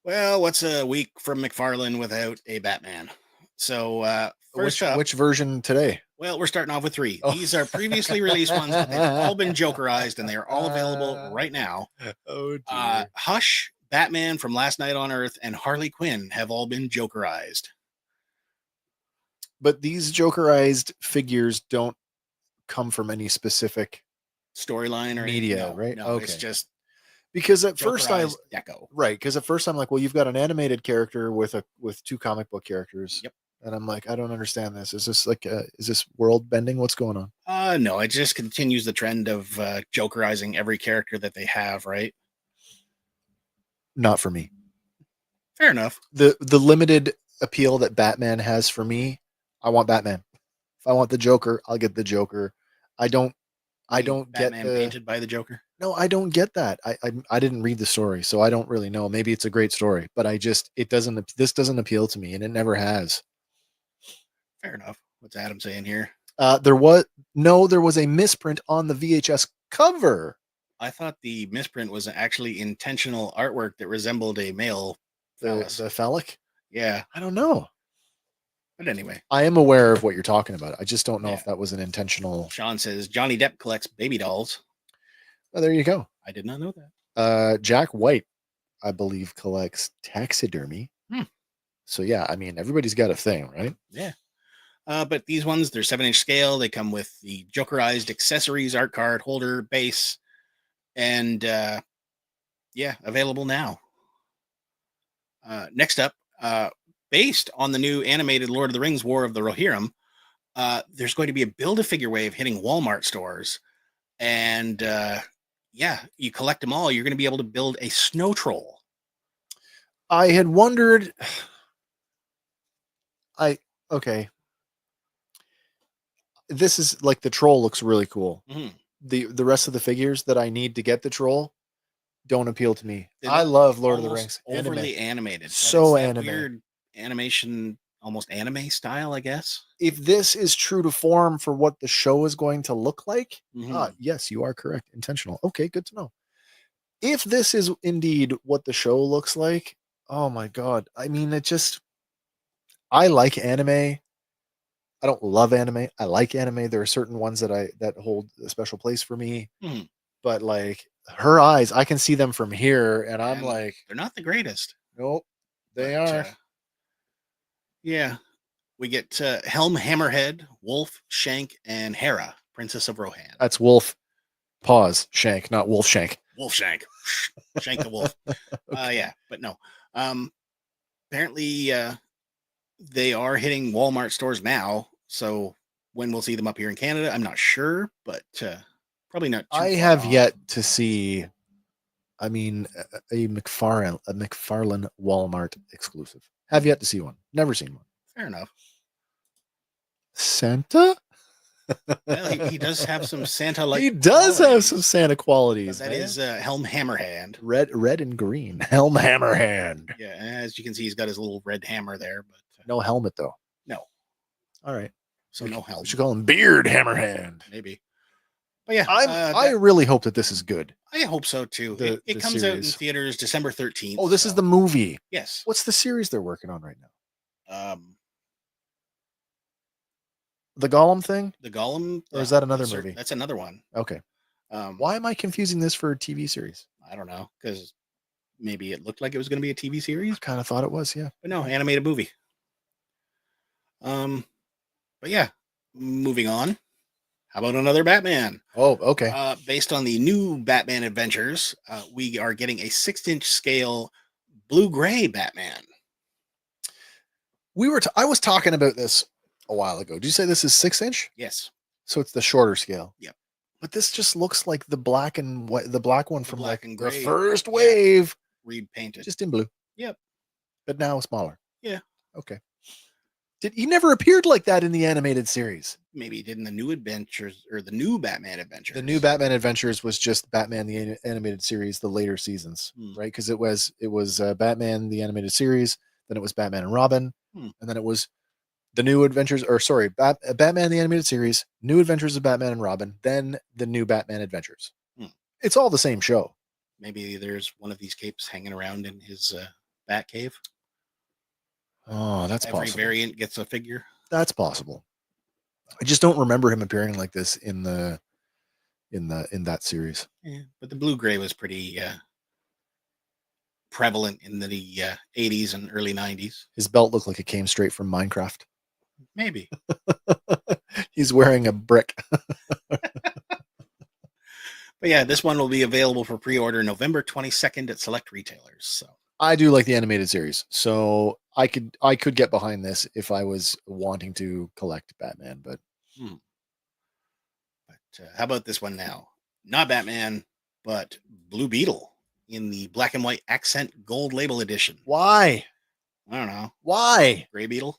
Well, what's a week from McFarlane without a Batman? So first up, which version today? Well, we're starting off with 3. Oh. These are previously released ones, but they've all been Jokerized, and they are all available right now. Oh, dear. Hush, Batman from Last Night on Earth, and Harley Quinn have all been Jokerized. But these Jokerized figures don't come from any specific storyline or media, anything. right? No, Okay. It's just because at first I'm like, well, you've got an animated character with 2 comic book characters. Yep. And I'm like, I don't understand this. Is this like, is this world bending? What's going on? No, it just continues the trend of Jokerizing every character that they have, right? Not for me. Fair enough. The limited appeal that Batman has for me, I want Batman. If I want the Joker, I'll get the Joker. I don't Batman get painted by the Joker. No, I don't get that. I didn't read the story, so I don't really know. Maybe it's a great story, but this doesn't appeal to me, and it never has. Fair enough. What's Adam saying here? There was a misprint on the VHS cover. I thought the misprint was actually intentional artwork that resembled a male phallus. The phallic? Yeah. I don't know. But anyway. I am aware of what you're talking about. I just don't know if that was an intentional. Sean says Johnny Depp collects baby dolls. Oh, there you go. I did not know that. Jack White, I believe, collects taxidermy. So yeah, I mean, everybody's got a thing, right? Yeah. But these ones, they're 7-inch scale. They come with the Jokerized accessories, art card, holder, base, and available now. Next up, based on the new animated Lord of the Rings War of the Rohirrim, there's going to be a Build-A-Figure wave hitting Walmart stores. And yeah, you collect them all, you're going to be able to build a snow troll. I had wondered. Okay. This is like the troll looks really cool. Mhm. The rest of the figures that I need to get the troll don't appeal to me. They I look love Lord of the almost Rings. overly animated. So That anime. weird animation, almost anime style, I guess. If this is true to form for what the show is going to look like, Mhm. yes, you are correct. Intentional. Okay, good to know. If this is indeed what the show looks like, oh my god. I mean, I like anime. I don't love anime. I like anime. There are certain ones that hold a special place for me. Mhm. But like her eyes, I can see them from here, and I'm And like, they're not the greatest. nope, they But, are. Yeah. We get Helm Hammerhead, Wolf, Shank, and Hera, Princess of Rohan. That's Wolf. Pause. Shank, not Wolf Shank. Wolf Shank. Shank the Wolf. Okay. Yeah, but no. Apparently, they are hitting Walmart stores now. So when we'll see them up here in Canada, I'm not sure, but probably not too I far have off. yet to see. I mean, a McFarlane Walmart exclusive. Have yet to see one. Never seen one. Fair enough. Santa? Well, he does have some Santa-like. He does have qualities, some Santa qualities. but that man. is Helm Hammerhand. Red and green. Helm Hammerhand. Yeah, as you can see, he's got his little red hammer there, but No helmet though. no. All right. So no helm. We should call him Beard Hammerhand. Maybe. But yeah, I really hope that this is good. I hope so too. The It comes out in series. theaters December 13th. Oh, this is the movie. Yes. What's the series they're working on right now? The Gollum thing? The Gollum, Or is that another movie? That's another one. Okay. Why am I confusing this for a TV series? I don't know, because maybe it looked like it was going to be a TV series, I kind of thought it was, yeah. but no, animated movie. But yeah, moving on. How about another Batman? Oh, okay. Based on the new Batman Adventures, we are getting a 6-inch scale blue-gray Batman. I was talking about this a while ago. Did you say this is 6-inch? Yes. So it's the shorter scale. Yep. But this just looks like the black and white, the black one from black like and the gray. first wave, Repainted. just in blue. Yep. But now smaller. Yeah. Okay. He never appeared like that in the animated series? Maybe he did in the new Adventures or the new Batman Adventures. The new Batman Adventures was just Batman the animated series, the later seasons, right? Because it was Batman the animated series, then it was Batman and Robin, and then it was the new Adventures, or sorry, Batman the animated series, New Adventures of Batman and Robin, then the new Batman Adventures. It's all the same show. Maybe there's one of these capes hanging around in his Bat cave. Oh, that's Every possible. variant gets a figure. That's possible. I just don't remember him appearing like this in that series. Yeah, but the blue-gray was pretty prevalent in the 80s and early 90s. His belt looked like it came straight from Minecraft. Maybe. He's wearing a brick. But yeah, this one will be available for pre-order November 22nd at select retailers. So I do like the animated series, so I could get behind this if I was wanting to collect Batman. But how about this one now? Not Batman, but Blue Beetle in the black and white accent gold label edition. Why? I don't know. Why? Gray Beetle?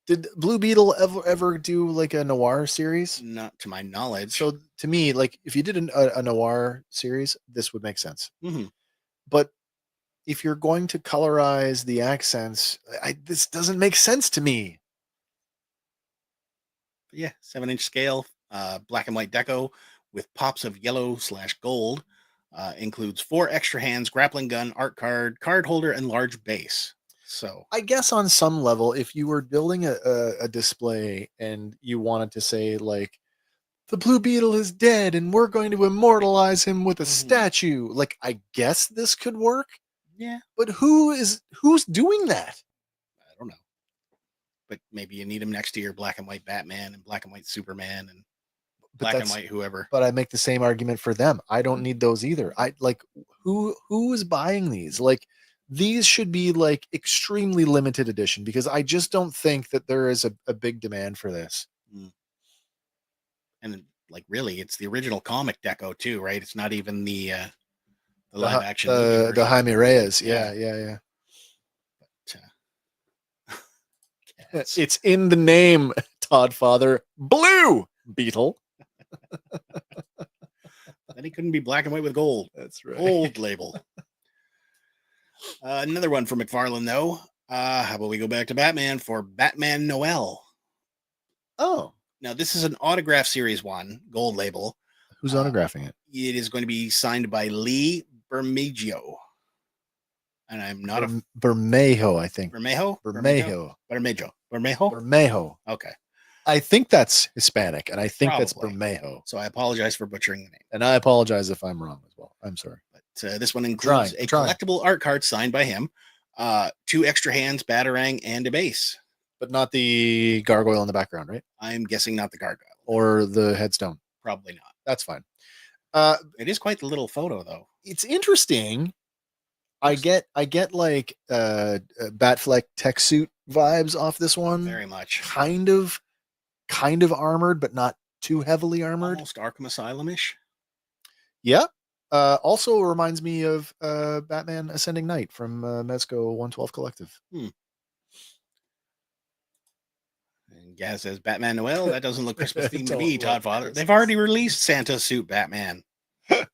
Did Blue Beetle ever do like a noir series? Not to my knowledge. So to me, like if you did a noir series, this would make sense. But if you're going to colorize the accents, this doesn't make sense to me. But yeah, 7-inch scale, black and white deco with pops of yellow/gold. Includes 4 extra hands, grappling gun, art card, card holder, and large base. So I guess on some level, if you were building a display and you wanted to say like, the Blue Beetle is dead and we're going to immortalize him with a statue, like I guess this could work. Yeah. But who's doing that? I don't know. But maybe you need him next to your black and white Batman and black and white Superman and black and white whoever. But I make the same argument for them. I don't need those either. I like who is buying these? Like these should be like extremely limited edition because I just don't think that there is a big demand for this. And like really, it's the original comic deco too, right? It's not even the The live Hi- action movie the version. Jaime Reyes. Yeah. Yeah. Cats. It's in the name, Todd Father. Blue Beetle. Then he couldn't be black and white with gold. That's right. Gold label. Another one for McFarlane, though. How about we go back to Batman for Batman Noel? Oh, Now, this is an autograph series one, gold label. who's autographing it? It is going to be signed by Lee Bermejo. And I'm not a Bermejo, I think. Bermejo? Bermejo. Bermejo. Bermejo? Bermejo. Okay. I think that's Hispanic, and I think that's Probably. Bermejo. So I apologize for butchering the name. And I apologize if I'm wrong as well. I'm sorry. But this one includes a collectible art card signed by him, 2 extra hands, Batarang, and a base. But not the gargoyle in the background, right? I'm guessing not the gargoyle. Or the headstone. Probably not. That's fine. It is quite the little photo, though. It's interesting. I get like Batfleck tech suit vibes off this one. Very much. Kind of armored, but not too heavily armored. Almost Arkham Asylum-ish. Yeah. Also reminds me of Batman Ascending Knight from Mezco 112 Collective. And Gaz says, Batman Noel? That doesn't look Christmas themed to Don't me, look Todd Father. Christmas. They've already released Santa Suit Batman. They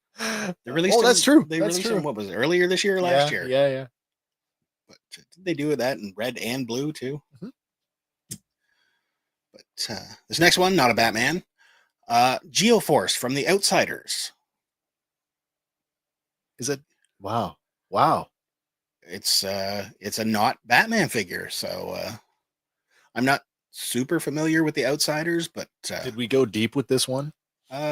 released him, that's true. They That's released true. him, what was it, earlier this year or last year? Yeah. But did they do that in red and blue, too? Mhm. But this next one, not a Batman. Geo-Force from The Outsiders. Is it? Wow. It's a not Batman figure, so I'm not super familiar with The Outsiders, but Did we go deep with this one?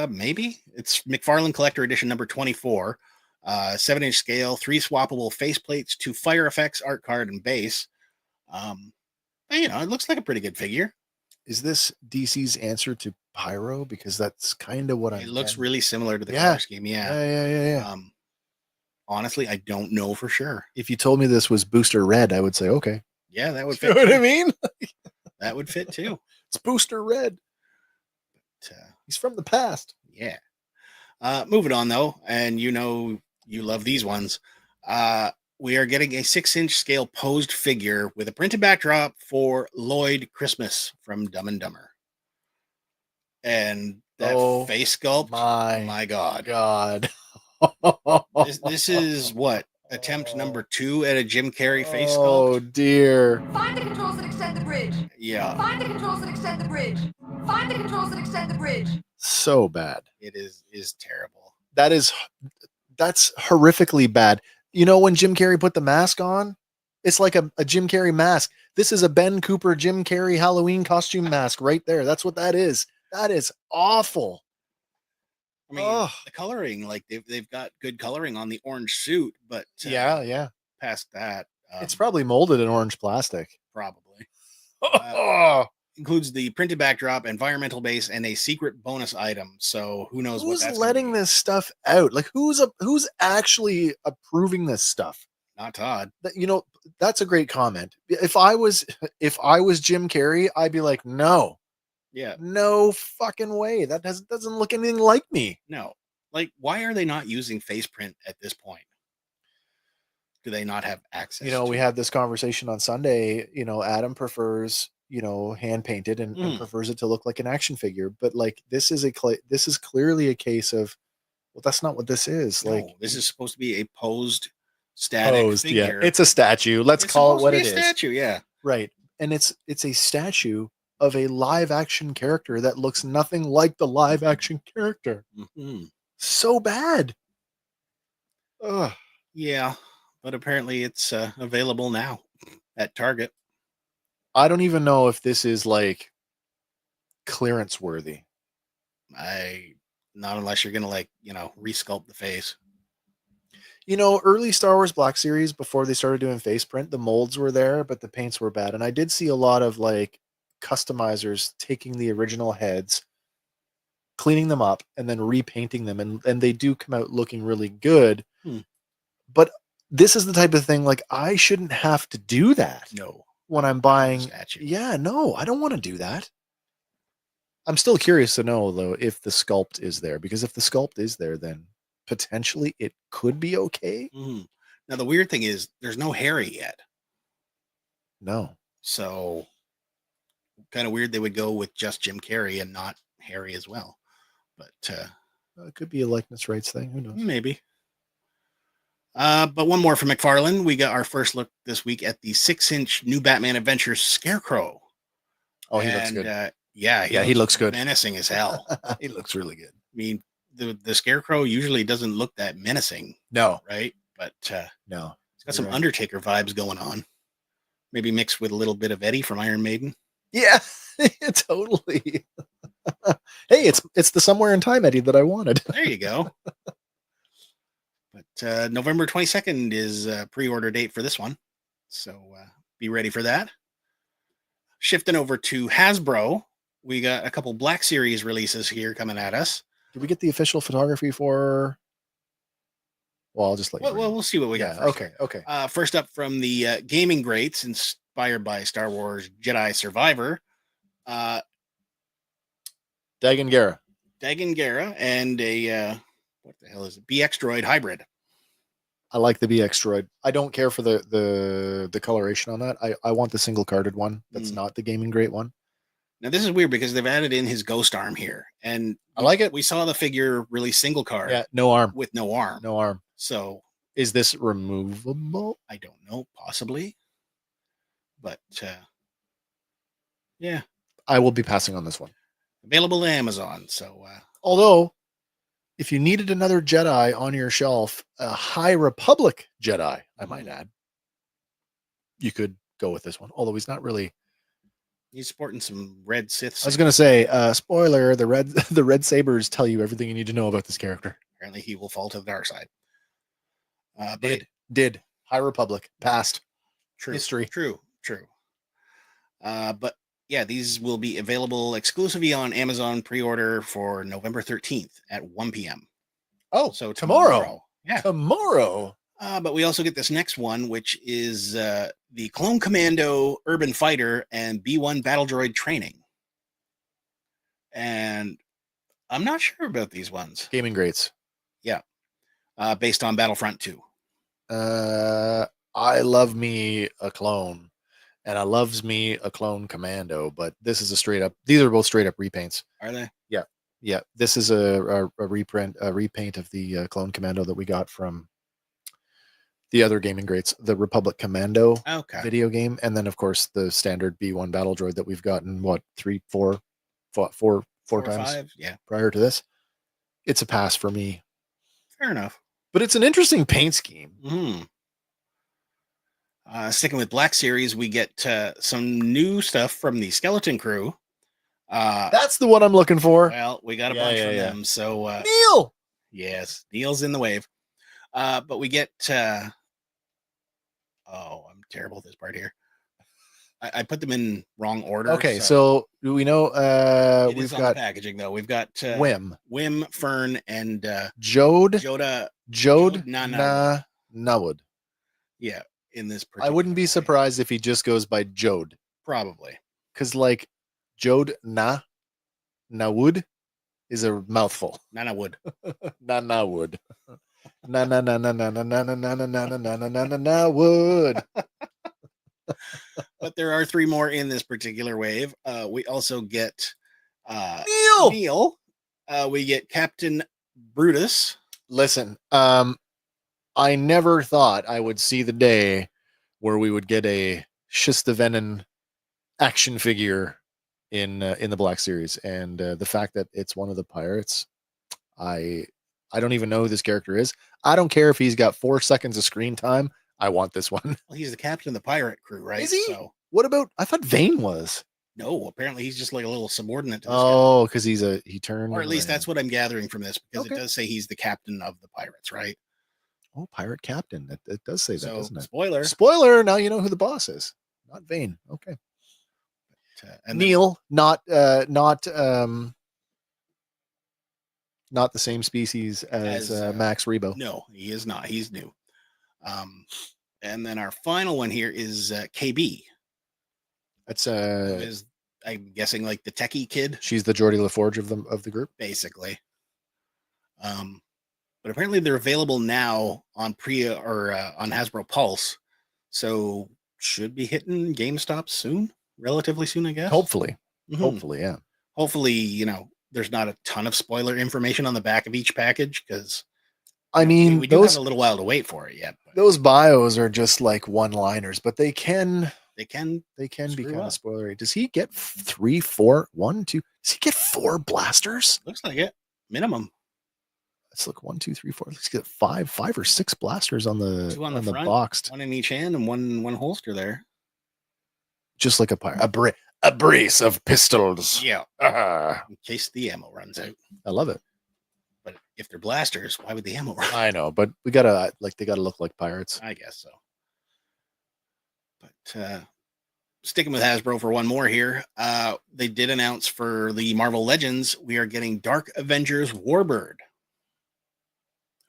maybe. It's McFarlane Collector Edition number 24, 7-inch scale, 3 swappable faceplates, 2 fire effects, art card, and base. It looks like a pretty good figure. Is this DC's answer to Pyro? Because that's kind of what It looks really similar to the color Yeah. scheme. Yeah. Honestly, I don't know for sure. If you told me this was Booster Red, I would say okay. Yeah, that would You know fit. what I mean? That would fit too. It's Booster Red. He's from the past. Yeah. Moving on though, and you love these ones. We are getting a 6-inch scale posed figure with a printed backdrop for Lloyd Christmas from Dumb and Dumber. And that face sculpt, my God. This is what? Attempt number 2 at a Jim Carrey face sculpt? Oh dear. Find the controls that extend the bridge. Yeah, Find the controls that extend the bridge. Find the controls that extend the bridge. So bad. it is terrible. That's horrifically bad. You know, when Jim Carrey put the mask on, it's like a Jim Carrey mask. This is a Ben Cooper Jim Carrey Halloween costume mask right there. That's what that is. That is awful. I mean, the coloring, like they've got good coloring on the orange suit, but Yeah. past that, It's probably molded in orange plastic. probably Oh, includes the printed backdrop, environmental base, and a secret bonus item. So who knows what who's that's letting gonna be. this stuff out? Like who's actually approving this stuff? Not Todd. That's a great comment. If I was Jim Carrey, I'd be like, no fucking way. That doesn't look anything like me. No. Like, why are they not using face print at this point? Do they not have access? We had this conversation on Sunday. Adam prefers hand painted and prefers it to look like an action figure. But like this is clearly a case of, well, that's not what this is. No, Like this is supposed to be a posed static figure. It's a statue. Let's call it what it is. Statue, yeah. Right. And it's a statue of a live action character that looks nothing like the live action character. Mm-hmm. So bad. Ugh. Yeah, but apparently it's available now at Target. I don't even know if this is like clearance worthy. Not unless you're gonna resculpt the face. Early Star Wars Black Series, before they started doing face print, the molds were there, but the paints were bad. And I did see a lot of like customizers taking the original heads, cleaning them up, and then repainting them. And they do come out looking really good. But this is the type of thing, like, I shouldn't have to do that. No. When I'm buying. Statue. Yeah, no, I don't want to do that. I'm still curious to know though if the sculpt is there, because if the sculpt is there, then potentially it could be okay. Mhm. Now the weird thing is there's no Harry yet, No, so kind of weird they would go with just Jim Carrey and not Harry as well. But it could be a likeness rights thing. Who knows? maybe. But one more from McFarlane. We got our first look this week at the 6-inch new Batman Adventures Scarecrow. Oh, he looks good. Yeah, He looks good. menacing as hell. He looks really good. I mean, the Scarecrow usually doesn't look that menacing, No, right? But no, it's got some You're right. Undertaker vibes going on. Maybe mixed with a little bit of Eddie from Iron Maiden. Yeah, totally. Hey, it's the Somewhere in Time Eddie that I wanted. There you go. But November 22nd is a pre-order date for this one. So be ready for that. Shifting over to Hasbro, we got a couple Black Series releases here coming at us. Did we get the official photography for? Well, I'll just let you. Well, we'll see what we got. Yeah. First. Okay. First up from the gaming greats, inspired by Star Wars Jedi Survivor, Dagan Gera. Dagan Gera, and a what the hell is it? BX Droid hybrid. I like the BX Droid. I don't care for the coloration on that. I want the single carded one. That's not the gaming great one. Now this is weird because they've added in his ghost arm here, and I like it. We saw the figure really single card. Yeah, no arm. With no arm. No arm. So is this removable? I don't know, possibly. But yeah. I will be passing on this one. Available to Amazon. So although if you needed another Jedi on your shelf, a High Republic Jedi, I might add, you could go with this one. Although he's not really. He's sporting some red Sith. I was going to say, spoiler: the red sabers tell you everything you need to know about this character. Apparently, he will fall to the dark side. Did High Republic past true history? True. But yeah, these will be available exclusively on Amazon pre-order for November 13th at 1 p.m. Oh, so tomorrow. Yeah, tomorrow. But we also get this next one, which is the Clone Commando Urban Fighter and B1 Battle Droid Training. And I'm not sure about these ones. Gaming greats. Yeah. Based on Battlefront 2. I love me a clone, and I loves me a Clone Commando, but this is these are both straight up repaints. Are they? Yeah. Yeah. This is a repaint of the Clone Commando that we got from the other gaming greats, the Republic Commando video game, and then of course the standard B1 Battle Droid that we've gotten four times 5, yeah, prior to this. It's a pass for me. Fair enough. But it's an interesting paint scheme. Sticking with Black Series, we get some new stuff from the Skeleton Crew. That's the one I'm looking for. Well, we got a bunch from them. So Neil. Yes, Neil's in the wave. But we get I'm terrible at this part here. I put them in wrong order. Okay, so we know we've got packaging though. We've got Wim, Fern, and Jode Nawud. Yeah, in this. I wouldn't be surprised if he just goes by Jode. Probably, because like Jode Nawud is a mouthful. Nawud. Nawud. Nawud. But there are 3 more in this particular wave. We also get Neil. We get Captain Brutus. Listen, I never thought I would see the day where we would get a Shistavenin action figure in the Black Series, and the fact that it's one of the pirates, I don't even know who this character is. I don't care if he's got 4 seconds of screen time. I want this one. Well, he's the captain of the pirate crew, right? Is he? So what about? I thought Vane was. No, apparently he's just like a little subordinate to this guy. Because he turned. Or at least that's what I'm gathering from this, because it does say he's the captain of the pirates, right? Oh, pirate captain. It does say that, doesn't it? Spoiler. Spoiler. Now you know who the boss is. Not Vane. Okay. And Neil, not the same species as Max Rebo. No, he is not. He's new. And then our final one here is KB. That's I'm guessing like the techie kid, She's the Geordie LaForge of the group. basically. But apparently they're available now on on Hasbro Pulse, so should be hitting GameStop soon, relatively soon, I guess. Hopefully, Mhm. hopefully, yeah. Hopefully, there's not a ton of spoiler information on the back of each package because I mean, we do have a little while to wait for it yet. But those bios are just like one-liners, but they can they can be kind Screw of up. spoilery. Does he get 3, 4, 1, 2? Does he get 4 blasters? looks like it minimum. Let's look. 1, 2, 3, 4. Let's get 5 or 6 blasters on the 2 on the front, boxed. 1 in each hand and one holster there. Just like a brace of pistols. Yeah, Ah, in case the ammo runs out. I love it. But if they're blasters, why would the ammo run? I know, but they gotta look like pirates. I guess so. But sticking with Hasbro for one more here, they did announce for the Marvel Legends we are getting Dark Avengers Warbird,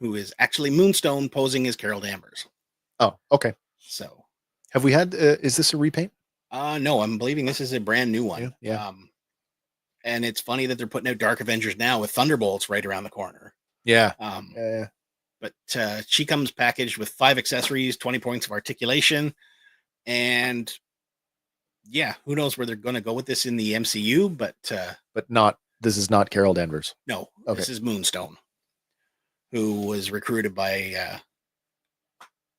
who is actually Moonstone posing as Carol Danvers. Oh, okay. So, Have we had? Is this a repaint? no, I'm believing this is a brand new one. Yeah. And it's funny that they're putting out Dark Avengers now with Thunderbolts right around the corner. Yeah. But she comes packaged with 5 accessories, 20 points of articulation, and yeah, who knows where they're going to go with this in the MCU? But not. This is not Carol Danvers. no, Okay. This is Moonstone, who was recruited by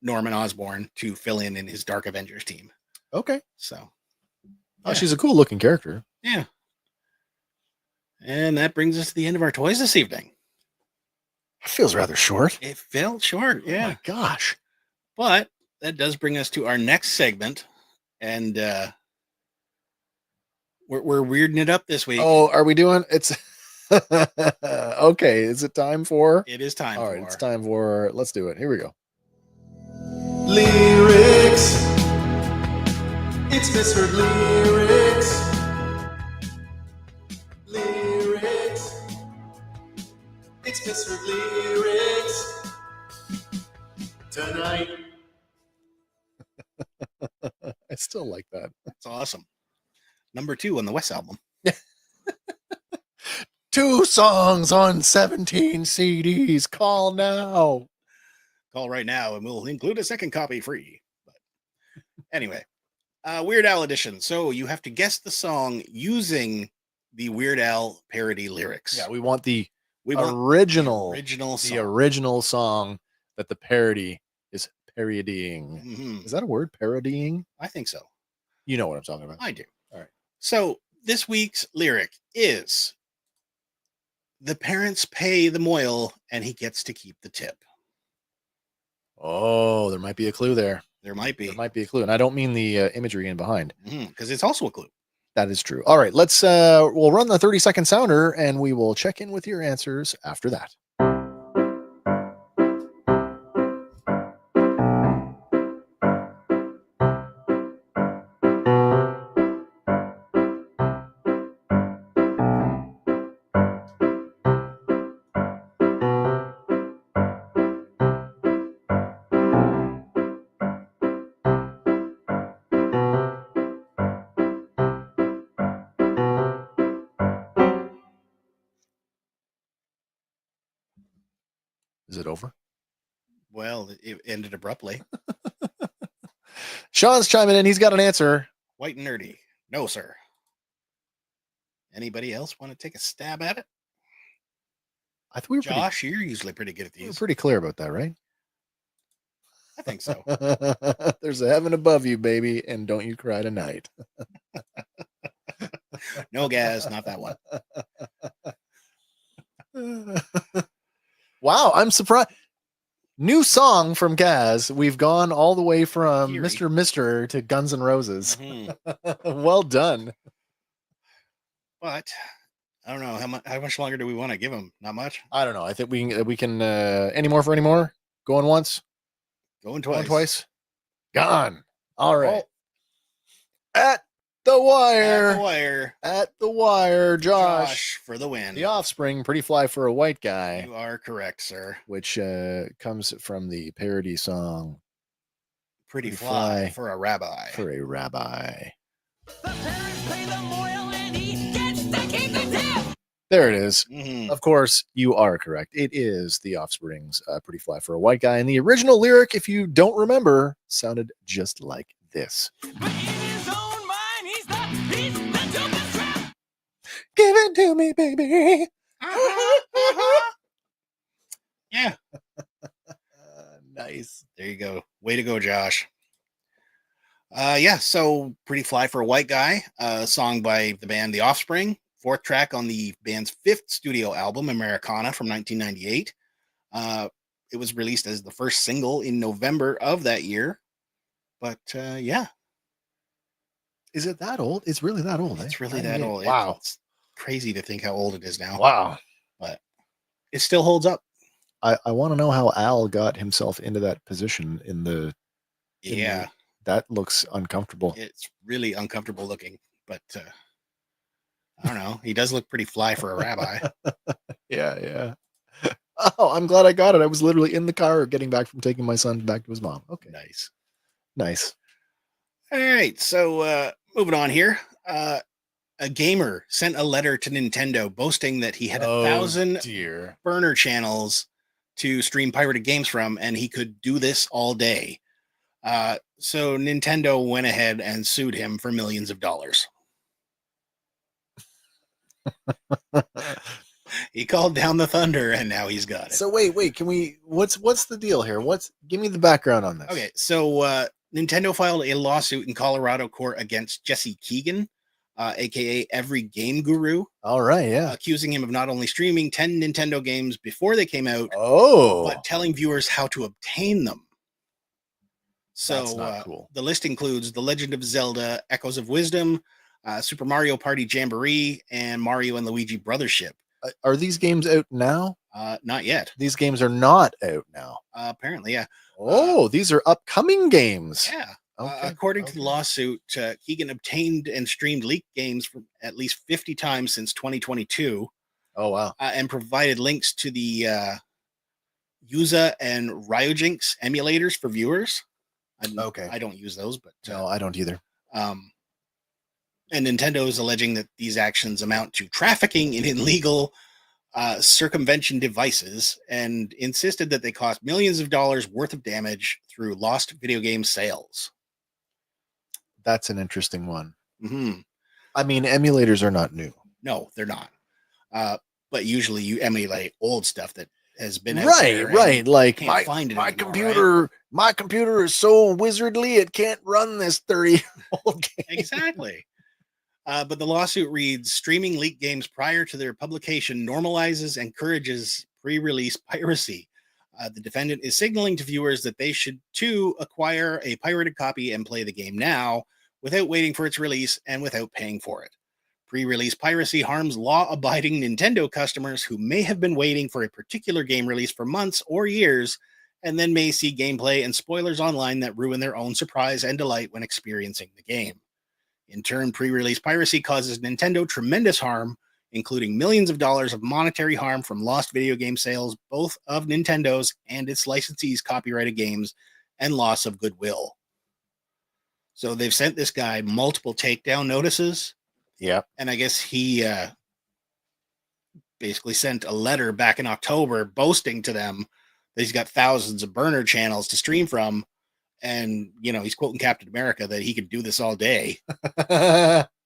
Norman Osborn to fill in his Dark Avengers team. Okay. So, Oh, she's a cool looking character. yeah. And that brings us to the end of our toys this evening. Feels rather short. It fell short, Oh yeah. my gosh. But that does bring us to our next segment, and we're weirding it up this week. Oh, are we doing? It's okay. Is it time for? It is time. All right, it's time for. Let's do it. Here we go. Lyrics. It's misheard lyrics. Lyrics. It's misheard lyrics. Tonight. I still like that. That's awesome. Number 2 on the West album. 2 songs on 17 CDs. Call now. Call right now, and we'll include a second copy free. But anyway, Weird Al edition. So you have to guess the song using the Weird Al parody lyrics. Yeah, we want the original the original song that the parody is parodying. Mhm. Is that a word? Parodying? I think so. You know what I'm talking about. I do. All right. So this week's lyric is: the parents pay the moil and he gets to keep the tip. Oh, there might be a clue there. There might be. There might be a clue. And I don't mean the imagery in behind. Because it's also a clue. That is true. All right, we'll run the 30-second sounder and we will check in with your answers after that. Is it over? Well, it ended abruptly. Sean's chiming in. He's got an answer. White and nerdy. No, sir. Anybody else want to take a stab at it? I think we were Josh, you're usually pretty good at we were these. pretty clear about that, right? I think so. There's a heaven above you, baby, and don't you cry tonight. No, Gaz, not that one. Wow, I'm surprised. New song from Gaz. We've gone all the way from Eerie. Mr. to Guns N' Roses. Mhm. Well done. But I don't know how much longer do we want to give them? Not much. I don't know. I think we can any more for any more? Going once? Going Going twice. twice? Gone. All right. Oh. At the wire. At the wire. At the wire, Josh. For the win. The Offspring, Pretty Fly for a White Guy, You are correct, sir. which comes from the parody song Pretty Pretty fly fly for a rabbi. For a Rabbi. The parents pay the moil There it is. Mhm. Of course, you are correct. It is The Offspring's Pretty Fly for a White Guy. And the original lyric, if you don't remember, sounded just like this. Give it to me, baby. Yeah. Nice. There you go. Way to go, Josh. Yeah, so Pretty Fly for a White Guy, song by the band The Offspring, fourth track on the band's fifth studio album, Americana, from 1998. It was released as the first single in November of that year. But yeah. Is it that old? It's really that old. It's eh? really that 98. old. Wow. It's crazy to think how old it is now. Wow. But it still holds up. I want to know how Al got himself into that position in the. Yeah. That looks uncomfortable. It's really uncomfortable looking, but I don't know. He does look pretty fly for a rabbi. Yeah. Oh, I'm glad I got it. I was literally in the car getting back from taking my son back to his mom. Okay. Nice. All right. So moving on here. A gamer sent a letter to Nintendo boasting that he had 1,000 dear. burner channels to stream pirated games from, and he could do this all day. So Nintendo went ahead and sued him for millions of dollars. He called down the thunder, and now he's got it. So wait, can we? What's the deal here? Give me the background on this? Okay, so Nintendo filed a lawsuit in Colorado court against Jesse Keegan, aka Every Game Guru. All right, yeah. Accusing him of not only streaming 10 Nintendo games before they came out, but telling viewers how to obtain them. So that's not cool. The list includes The Legend of Zelda: Echoes of Wisdom, Super Mario Party Jamboree, and Mario and Luigi Brothership. Are these games out now? Not yet. These games are not out now. Apparently, yeah. Oh, these are upcoming games. Yeah. Okay. According to the lawsuit, Keegan obtained and streamed leaked games from at least 50 times since 2022. Oh, wow. And provided links to the Yuza and Ryojinx emulators for viewers. Okay. I don't use those, but no, I don't either. And Nintendo is alleging that these actions amount to trafficking in illegal circumvention devices, and insisted that they cost millions of dollars worth of damage through lost video game sales. That's an interesting one. Mm-hmm. I mean, emulators are not new. No, they're not. But usually you emulate old stuff that has been out right. Like my computer, right? My computer is so wizardly it can't run this 30-year-old game. Exactly. But the lawsuit reads: streaming leaked games prior to their publication normalizes and encourages pre-release piracy. The defendant is signaling to viewers that they should too acquire a pirated copy and play the game now without waiting for its release and without paying for it. Pre-release piracy harms law-abiding Nintendo customers who may have been waiting for a particular game release for months or years, and then may see gameplay and spoilers online that ruin their own surprise and delight when experiencing the game. In turn, pre-release piracy causes Nintendo tremendous harm, including millions of dollars of monetary harm from lost video game sales, both of Nintendo's and its licensees' copyrighted games, and loss of goodwill. So they've sent this guy multiple takedown notices. Yeah. And I guess he basically sent a letter back in October boasting to them that he's got thousands of burner channels to stream from. And, you know, he's quoting Captain America that he could do this all day.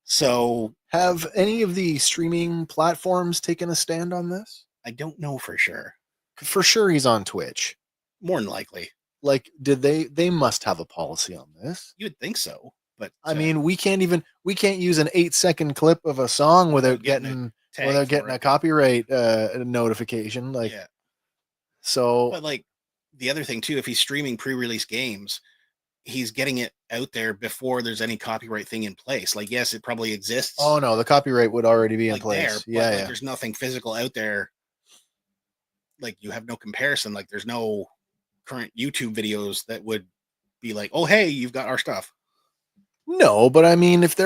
So have any of the streaming platforms taken a stand on this? I don't know for sure. For sure he's on Twitch. More than likely. Like, did they must have a policy on this? You would think so. But I mean, we can't use an 8-second clip of a song without getting a copyright notification. Like, yeah. So, but like the other thing too, if he's streaming pre-release games, he's getting it out there before there's any copyright thing in place. Like, yes, it probably exists. Oh no, the copyright would already be in place. Yeah, like, there's nothing physical out there. Like, you have no comparison. Like, there's no current YouTube videos that would be like, oh hey, you've got our stuff. No, but I mean, if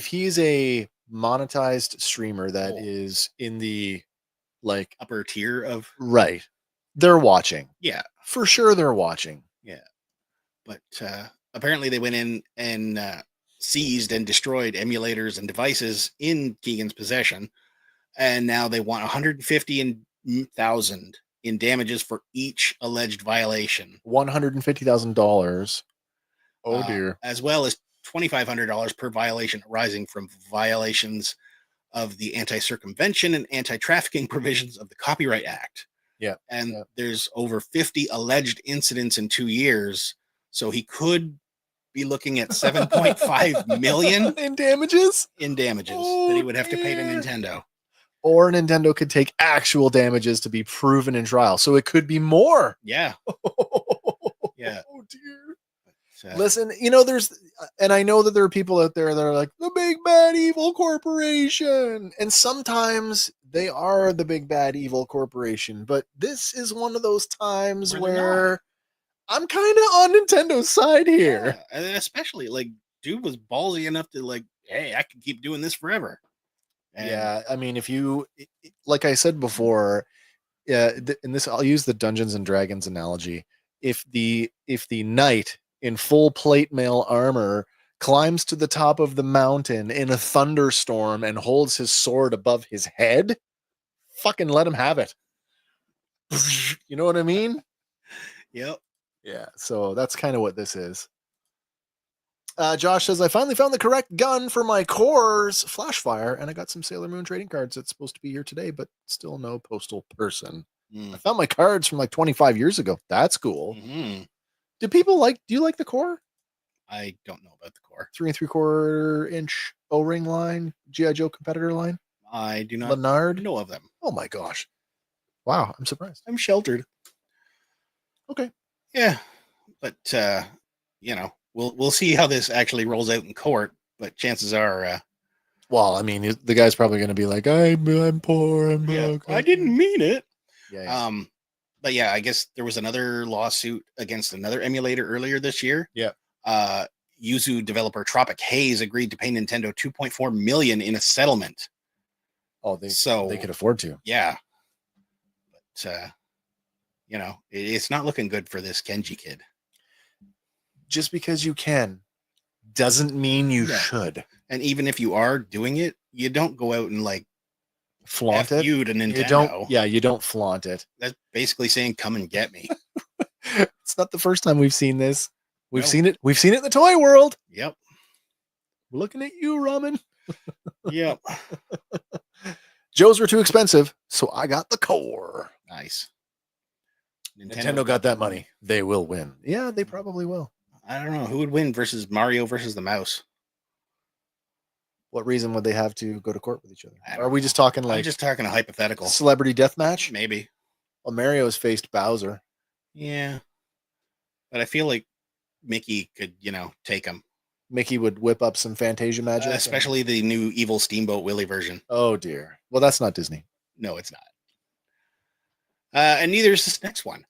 he's a monetized streamer that is in the like upper tier of, right, they're watching. Yeah, for sure they're watching. Yeah, but apparently they went in and seized and destroyed emulators and devices in Keegan's possession, and now they want 150,000 in damages for each alleged violation. $150,000. Oh dear. As well as $2,500 per violation arising from violations of the anti-circumvention and anti-trafficking provisions of the Copyright Act. Yeah. And there's over 50 alleged incidents in 2 years. So he could be looking at 7.5 million in damages that he would have to pay to Nintendo. Or Nintendo could take actual damages to be proven in trial. So it could be more. Yeah. Yeah. Oh dear. So, Listen, there's, and I know that there are people out there that are like, the big bad evil corporation. And sometimes they are the big bad evil corporation. But this is one of those times where I'm kind of on Nintendo's side here. Yeah, and especially, like, dude was ballsy enough to, like, hey, I can keep doing this forever. And yeah, I mean, if you, like I said before, in this, I'll use the Dungeons and Dragons analogy. If the knight in full plate mail armor climbs to the top of the mountain in a thunderstorm and holds his sword above his head, fucking let him have it. You know what I mean? Yep. Yeah, so that's kind of what this is. Josh says, I finally found the correct gun for my Core's Flashfire, and I got some Sailor Moon trading cards. It's supposed to be here today, but still no postal person. I found my cards from like 25 years ago. That's cool. Mm-hmm. Do you like the Core? I don't know about the Core. 3 3/4 inch O-ring line, G.I. Joe competitor line? I do not Leonard? know of them. Oh my gosh. Wow, I'm surprised. I'm sheltered. Okay. Yeah. But, we'll see how this actually rolls out in court, but chances are, well, I mean, the guy's probably going to be like, I'm poor. I didn't mean it. Yeah. But yeah, I guess there was another lawsuit against another emulator earlier this year. Yeah. Yuzu developer Tropic Haze agreed to pay Nintendo $2.4 million in a settlement. Oh, they could afford to. Yeah. But, it's not looking good for this Kenji kid. Just because you can doesn't mean you should. And even if you are doing it, you don't go out and like flaunt F it. you to Nintendo. You don't flaunt it. That's basically saying, come and get me. It's not the first time we've seen this. We've seen it in the toy world. Yep. We're looking at you, Ramen. Yep. Joe's were too expensive, so I got the Core. Nice. Nintendo got that money. They will win. Yeah, they probably will. I don't know who would win versus Mario versus the mouse. What reason would they have to go to court with each other? Are we just talking like I'm just talking a hypothetical celebrity death match? Maybe. Well, Mario's faced Bowser. Yeah. But I feel like Mickey could, take him. Mickey would whip up some Fantasia magic. Especially the new Evil Steamboat Willie version. Oh dear. Well, that's not Disney. No, it's not. And neither is this next one.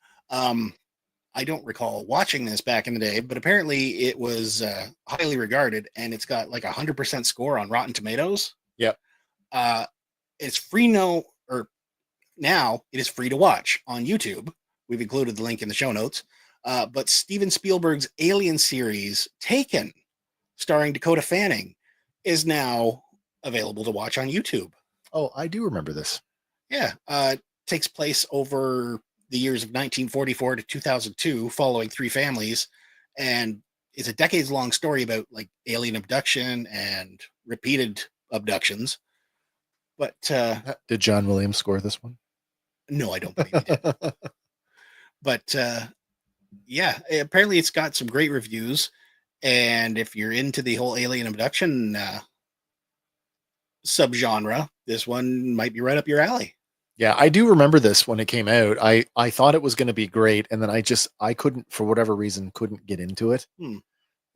I don't recall watching this back in the day, but apparently it was highly regarded, and it's got like 100% score on Rotten Tomatoes. Yep. It's free now it is free to watch on YouTube. We've included the link in the show notes. But Steven Spielberg's Alien series, Taken, starring Dakota Fanning, is now available to watch on YouTube. Oh, I do remember this. Yeah. Takes place over the years of 1944 to 2002, following three families, and it's a decades-long story about like alien abduction and repeated abductions. But did John Williams score this one? No, I don't believe he did. But yeah, apparently it's got some great reviews, and if you're into the whole alien abduction subgenre, this one might be right up your alley. Yeah, I do remember this when it came out. I thought it was going to be great, and then I couldn't, for whatever reason, couldn't get into it,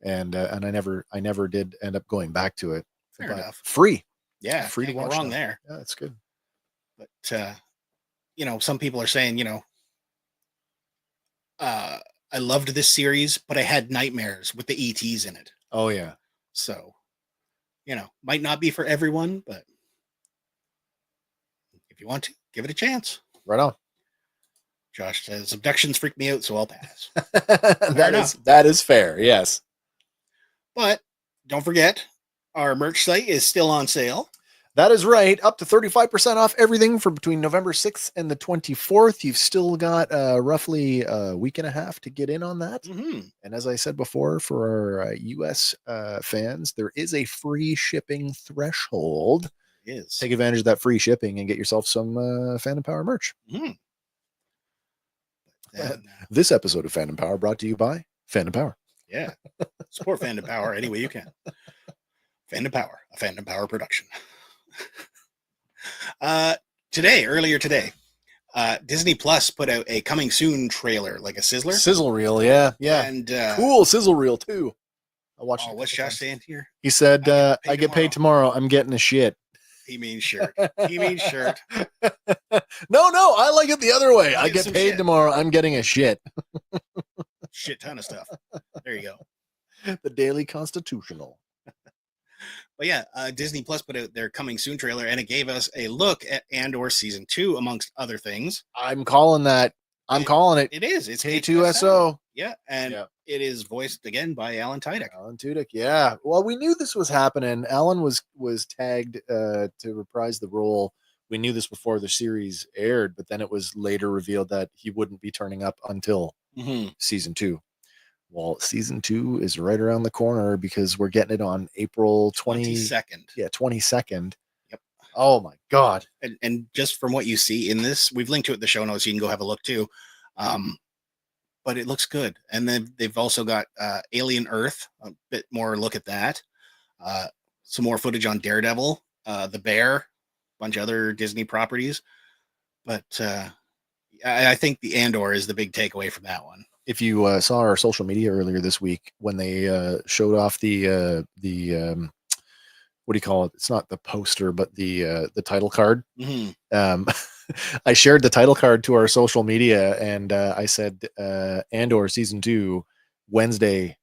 and I never did end up going back to it. Fair enough. Free, yeah, free to watch. Wrong there. Yeah, that's good. But some people are saying, I loved this series, but I had nightmares with the ETs in it. Oh yeah. So, might not be for everyone, but if you want to, give it a chance. Right on. Josh says abductions freak me out, so I'll pass. That is fair. Yes. But don't forget, our merch site is still on sale. That is right. Up to 35% off everything for between November 6th and the 24th. You've still got roughly a week and a half to get in on that. Mm-hmm. And as I said before, for our US fans, there is a free shipping threshold. It is. Take advantage of that free shipping and get yourself some Fandom Power merch. Mm-hmm. And, This episode of Fandom Power brought to you by Fandom Power. yeah. Support Fandom Power any way you can. Fandom Power, a Fandom Power production. Earlier today, Disney Plus put out a coming soon trailer, like a sizzler. Sizzle reel, yeah. And Cool sizzle reel, too. I watched it. what's Josh saying here? He said, I get paid tomorrow. I'm getting a shit. He means shirt. He means shirt. No, I like it the other way. I Get get some paid shit. tomorrow. I'm getting a shit. Shit ton of stuff. There you go. The Daily Constitutional. But yeah, Disney Plus put out their coming soon trailer, and it gave us a look at Andor season 2, amongst other things. I'm calling that. I'm calling it. It is. It's K2SO. Yeah, and it is voiced again by Alan Tudyk. Alan Tudyk, yeah. Well, we knew this was happening. Alan was tagged to reprise the role. We knew this before the series aired, but then it was later revealed that he wouldn't be turning up until season 2. Well, season 2 is right around the corner because we're getting it on April 22nd. Yeah, 22nd. Yep. Oh my God. And just from what you see in this, we've linked to it in the show notes. You can go have a look too. But it looks good. And then they've also got Alien Earth, a bit more look at that. Some more footage on Daredevil, The Bear, a bunch of other Disney properties. But I think the Andor is the big takeaway from that one. If you saw our social media earlier this week when they showed off the what do you call it? It's not the poster, but the title card. I shared the title card to our social media, and I said Andor season 2, Wednesday,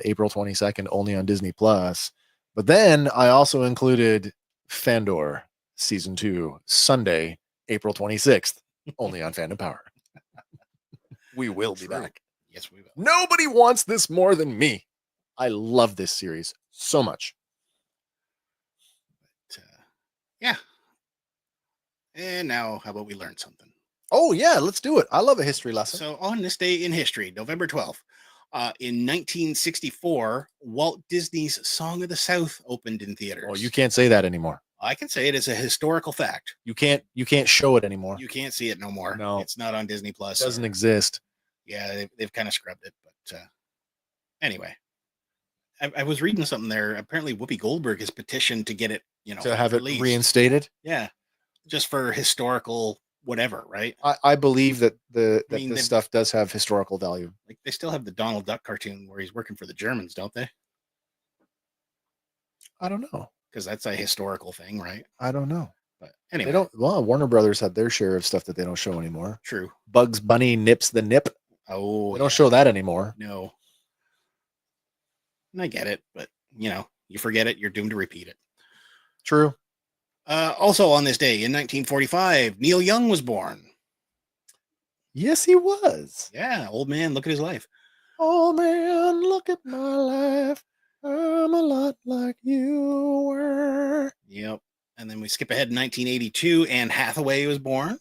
April 22nd, only on Disney Plus. But then I also included Fandor season 2, Sunday, April 26th, only on Fandom Power. We will be back. Yes, we will. Nobody wants this more than me. I love this series so much. But, yeah. And now, how about we learn something? Oh, yeah, let's do it. I love a history lesson. So, on this day in history, November 12th, in 1964, Walt Disney's Song of the South opened in theaters. Oh, you can't say that anymore. I can say it as a historical fact. You can't show it anymore. You can't see it no more. No. It's not on Disney Plus. It doesn't exist. Yeah, they've kind of scrubbed it. But anyway, I was reading something there. Apparently, Whoopi Goldberg has petitioned to get it, To have released. it reinstated. Yeah, just for historical whatever, right? I believe that I this mean, stuff does have historical value. Like they still have the Donald Duck cartoon where he's working for the Germans, don't they? I don't know. Because that's a historical thing, right? I don't know. But anyway, They don't. Well, Warner Brothers had their share of stuff that they don't show anymore. true. Bugs Bunny nips the nip. Oh, They don't show that anymore. No. And I get it, but you forget it, you're doomed to repeat it. True. Also on this day in 1945, Neil Young was born. Yes, he was. Yeah, old man, look at his life. Oh man, look at my life. I'm a lot like you were. Yep. And then we skip ahead in 1982, Anne Hathaway was born.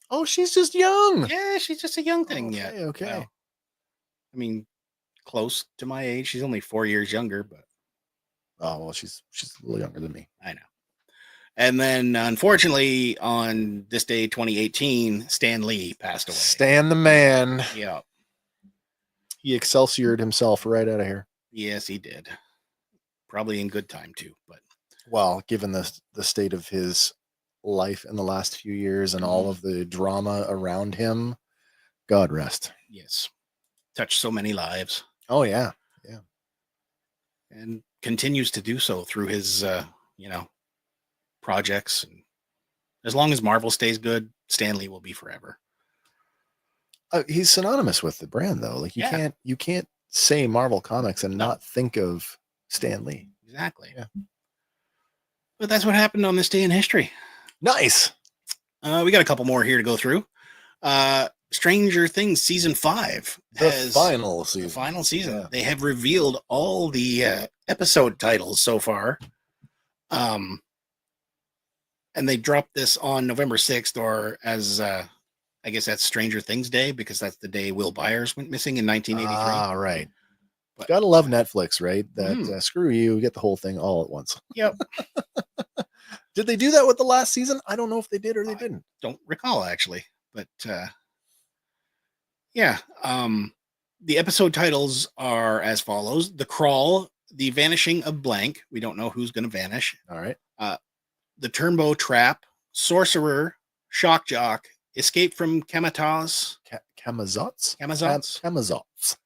Oh, she's just young. Yeah, she's just a young thing yet. Okay. Well, I mean, close to my age. She's only 4 years younger, but Oh well, she's a little younger than me. I know. And then, unfortunately, on this day, 2018, Stan Lee passed away. Stan the man. Yeah. He Excelsiored himself right out of here. Yes, he did. Probably in good time too, but Well, given the state of his life in the last few years and all of the drama around him, God rest. yes, touched so many lives Oh yeah. and continues to do so through his, projects. And as long as Marvel stays good, Stan Lee will be forever. He's synonymous with the brand though. Like you can't say Marvel Comics and not think of Stan Lee. Exactly. Yeah. But that's what happened on this day in history. Nice. We got a couple more here to go through. Stranger Things season 5 The has final the season. final season. Yeah. They have revealed all the episode titles so far. And they dropped this on November 6th, or as I guess that's Stranger Things Day, because that's the day Will Byers went missing in 1983. Ah, right. But, Gotta love Netflix, right? That Mhm. screw you, get the whole thing all at once. Yep. Did they do that with the last season? I don't know if they did or they I didn't. Don't recall actually, but yeah. The episode titles are as follows: The Crawl, The Vanishing of Blank. We don't know who's going to vanish. All right. The Turnbow Trap, Sorcerer, Shock Jock, Escape from Kamatas, Kamazots? Kamazots, Kamazots.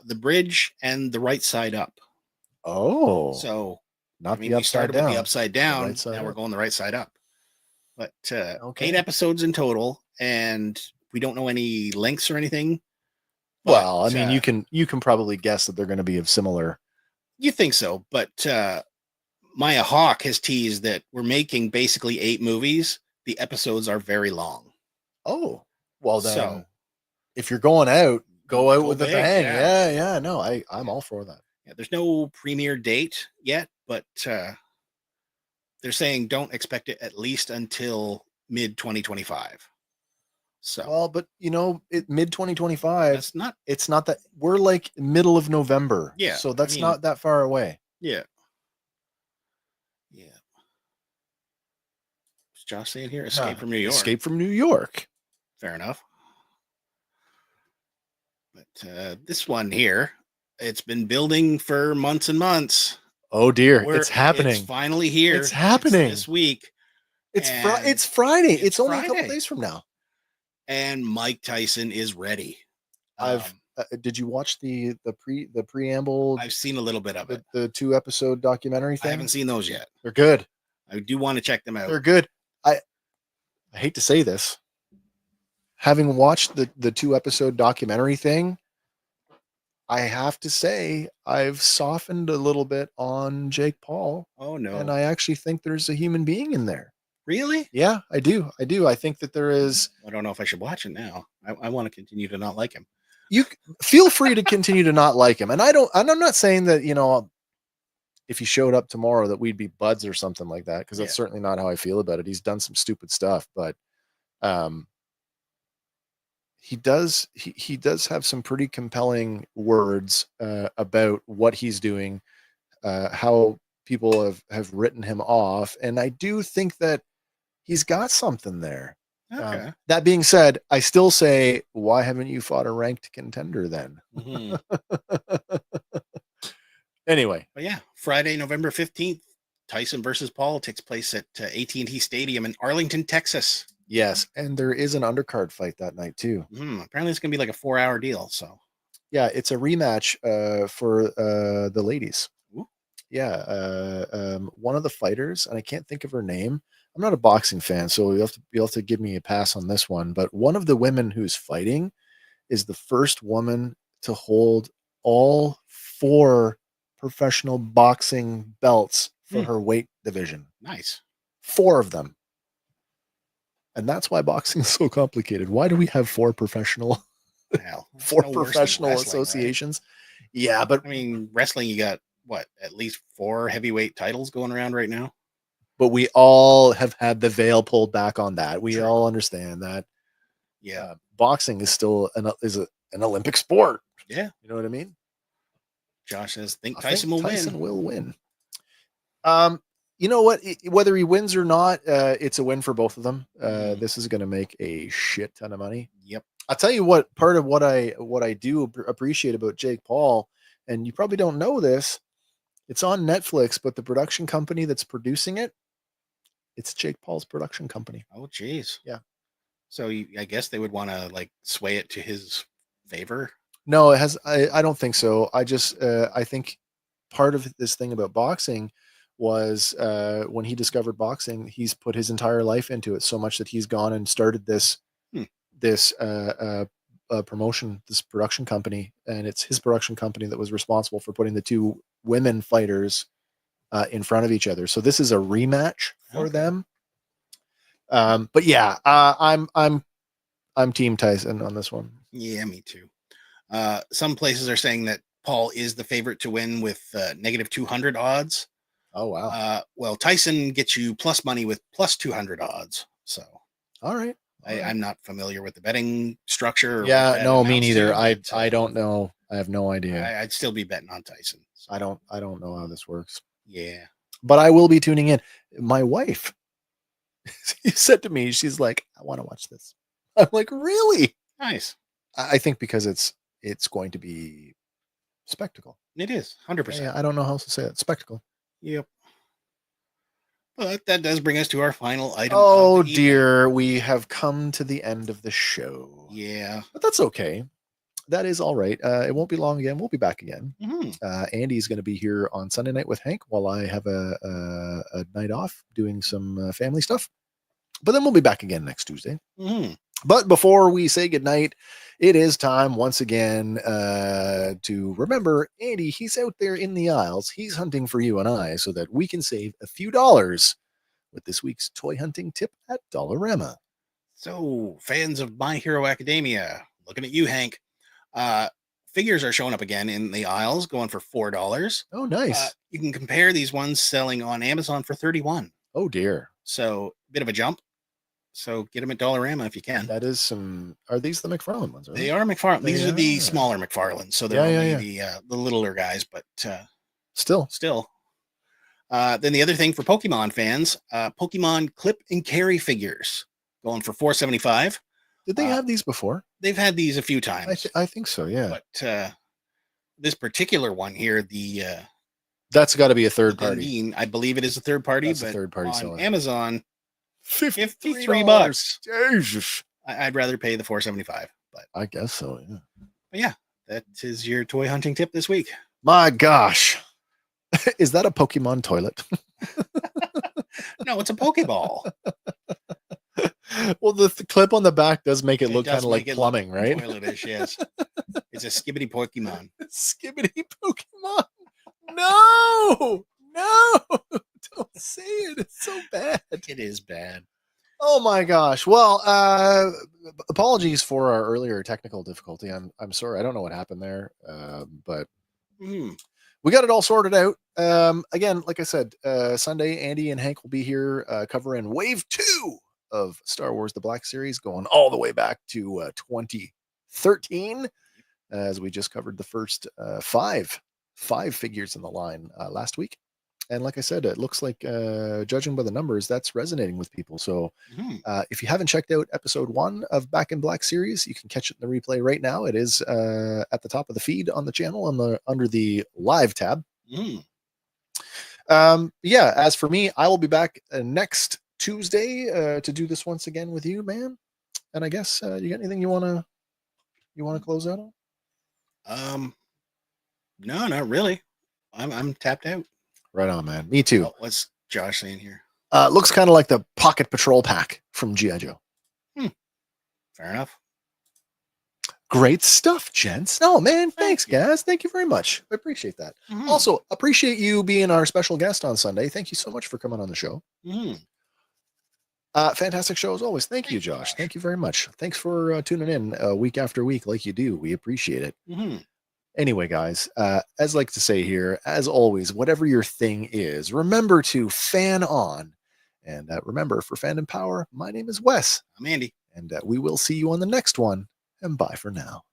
The Bridge, and The Right Side Up. Oh. So not we the upside started down. with the upside down. right side Now we're up. going the right side up. But Okay. 8 episodes in total, and we don't know any lengths or anything. Well, I mean, But, you can probably guess that they're going to be of similar. you think so, but Maya Hawke has teased that we're making basically 8 movies. The episodes are very long. Oh, well then, So- if you're going out, go out Go with a big, bang. yeah. Yeah. No, I'm all for that. Yeah, there's no premiere date yet, but they're saying don't expect it at least until mid 2025. So Well, but mid 2025. that's not, It's not that we're like middle of November. Yeah, So I that's mean- not that far away. yeah. What's Josh saying here? Escape from New York. Escape from New York. Fair enough. But this one here, it's been building for months and months. Oh dear, We're- it's happening. It's finally here. It's happening. This week. It's and Friday. it's It's only a couple Friday. days from now. And Mike Tyson is ready. Did you watch the preamble? I've seen a little bit of it. the 2-episode documentary I thing. haven't seen those yet. They're good. I do want to check them out. They're good. I hate to say this. Having watched the 2-episode documentary thing, I have to say I've softened a little bit on Jake Paul, Oh no. and I actually think there's a human being in there. Really? Yeah, I do. I think that there is. I don't know if I should watch it now. I want to continue to not like him. You feel free to continue to not like him, and I'm not saying that if he showed up tomorrow that we'd be buds or something like that, because that's Yeah. certainly not how I feel about it. He's done some stupid stuff, but he does have some pretty compelling words about what he's doing, how people have written him off, and I do think that he's got something there. Okay. That being said, I still say, why haven't you fought a ranked contender then? Mhm. Anyway, But yeah, Friday, November 15th, Tyson versus Paul takes place at AT&T Stadium in Arlington, Texas. yes, and there is an undercard fight that night too. Apparently it's going to be like a 4-hour deal. So Yeah, it's a rematch for the ladies. Ooh. Yeah, one of the fighters, and I can't think of her name. I'm not a boxing fan, so you'll have to give me a pass on this one. But one of the women who's fighting is the first woman to hold all 4 professional boxing belts for her weight division. nice. 4 of them. And that's why boxing is so complicated. Why do we have 4 professional Hell, it's 4 no worse than professional wrestling, right? associations? Yeah, but I mean, wrestling, you got what, at least 4 heavyweight titles going around right now. we all have had the veil pulled back on that. We True. all understand that. Yeah. Boxing is still an Olympic sport. Yeah. You know what I mean? Josh says, think I Tyson think will Tyson win. will win. You know what? Whether he wins or not, it's a win for both of them. This is going to make a shit ton of money. Yep. I'll tell you what. Part of what I do appreciate about Jake Paul, and you probably don't know this, it's on Netflix, but the production company that's producing it, it's Jake Paul's production company. Oh, geez. Yeah. So I guess they would want to like sway it to his favor. No, it has. I don't think so. I think part of this thing about boxing was when he discovered boxing, he's put his entire life into it so much that he's gone and started this promotion, this production company, and it's his production company that was responsible for putting the 2 women fighters in front of each other. So this is a rematch for them. But yeah, I'm I'm Team Tyson on this one. Yeah, me too. Some places are saying that Paul is the favorite to win with negative 200 odds. Oh wow! Well, Tyson gets you plus money with plus 200 odds. So All right. I'm not familiar with the betting structure. Or what Yeah, that no, me amounts neither. to, I but, I don't know. I have no idea. I'd still be betting on Tyson. So, I don't know how this works. yeah. But I will be tuning in. My wife said to me, she's like, I want to watch this. I'm like, really? Nice. I think because it's going to be spectacle. It is 100%. Yeah, I don't know how else to say it. Spectacle. Yep. But that does bring us to our final item. Oh of the evening. dear, we have come to the end of the show. Yeah. But that's okay. That is all right. It won't be long again. We'll be back again. Andy's going to be here on Sunday night with Hank while I have a night off doing some family stuff. But then we'll be back again next Tuesday. But before we say goodnight, it is time once again to remember Andy. He's out there in the aisles. He's hunting for you and I so that we can save a few dollars with this week's toy hunting tip at Dollarama. So, fans of My Hero Academia, looking at you, Hank. Figures are showing up again in the aisles, going for $4. Oh, nice. You can compare these ones selling on Amazon for $31. Oh dear. So, bit of a jump. So get them at Dollarama if you can. That is some. Are these the McFarlane ones? They are McFarlane. These are the smaller McFarlanes, so they're only the littler guys, but still. Then the other thing for Pokemon fans, Pokemon clip and carry figures going for $4.75. Did they have these before? They've had these a few times. I think so. Yeah. But this particular one here, that's got to be a third party. I believe it is a third party. That's but a third party on seller. Amazon. $53. Jesus. I'd rather pay the $4.75, but I guess so. Yeah. But yeah, that is your toy hunting tip this week. My gosh, is that a Pokemon toilet? No, it's a Pokeball. Well, the clip on the back does make it look kind of like plumbing, right? Toilet-ish, yes. It's a skibbity Pokemon. Skibbity Pokemon. No, don't say it. It's so bad. It is bad. Oh my gosh. Well, apologies for our earlier technical difficulty. I'm sorry. I don't know what happened there. But we got it all sorted out. Again, like I said, Sunday, Andy and Hank will be here covering Wave 2 of Star Wars The Black Series, going all the way back to 2013, as we just covered the first five figures in the line last week. And like I said, it looks like, judging by the numbers, that's resonating with people. So if you haven't checked out episode 1 of Back in Black series, you can catch it in the replay right now. It is at the top of the feed on the channel under the live tab. Yeah, as for me, I will be back next Tuesday to do this once again with you, man. And I guess you got anything you want to close out on? No, not really. I'm tapped out. Right on, man. Me too. What's Josh saying here? Looks kind of like the Pocket Patrol pack from G.I. Joe. Fair enough. Great stuff, gents. Oh, man. Thanks, guys. Thank you very much. I appreciate that. Also, appreciate you being our special guest on Sunday. Thank you so much for coming on the show. Fantastic show as always. Thank you, Josh. Thank you very much. Thanks for tuning in week after week like you do. We appreciate it. Anyway, guys, as I like to say here, as always, whatever your thing is, remember to fan on. And remember, for Fandom Power, my name is Wes. I'm Andy. And we will see you on the next one. And bye for now.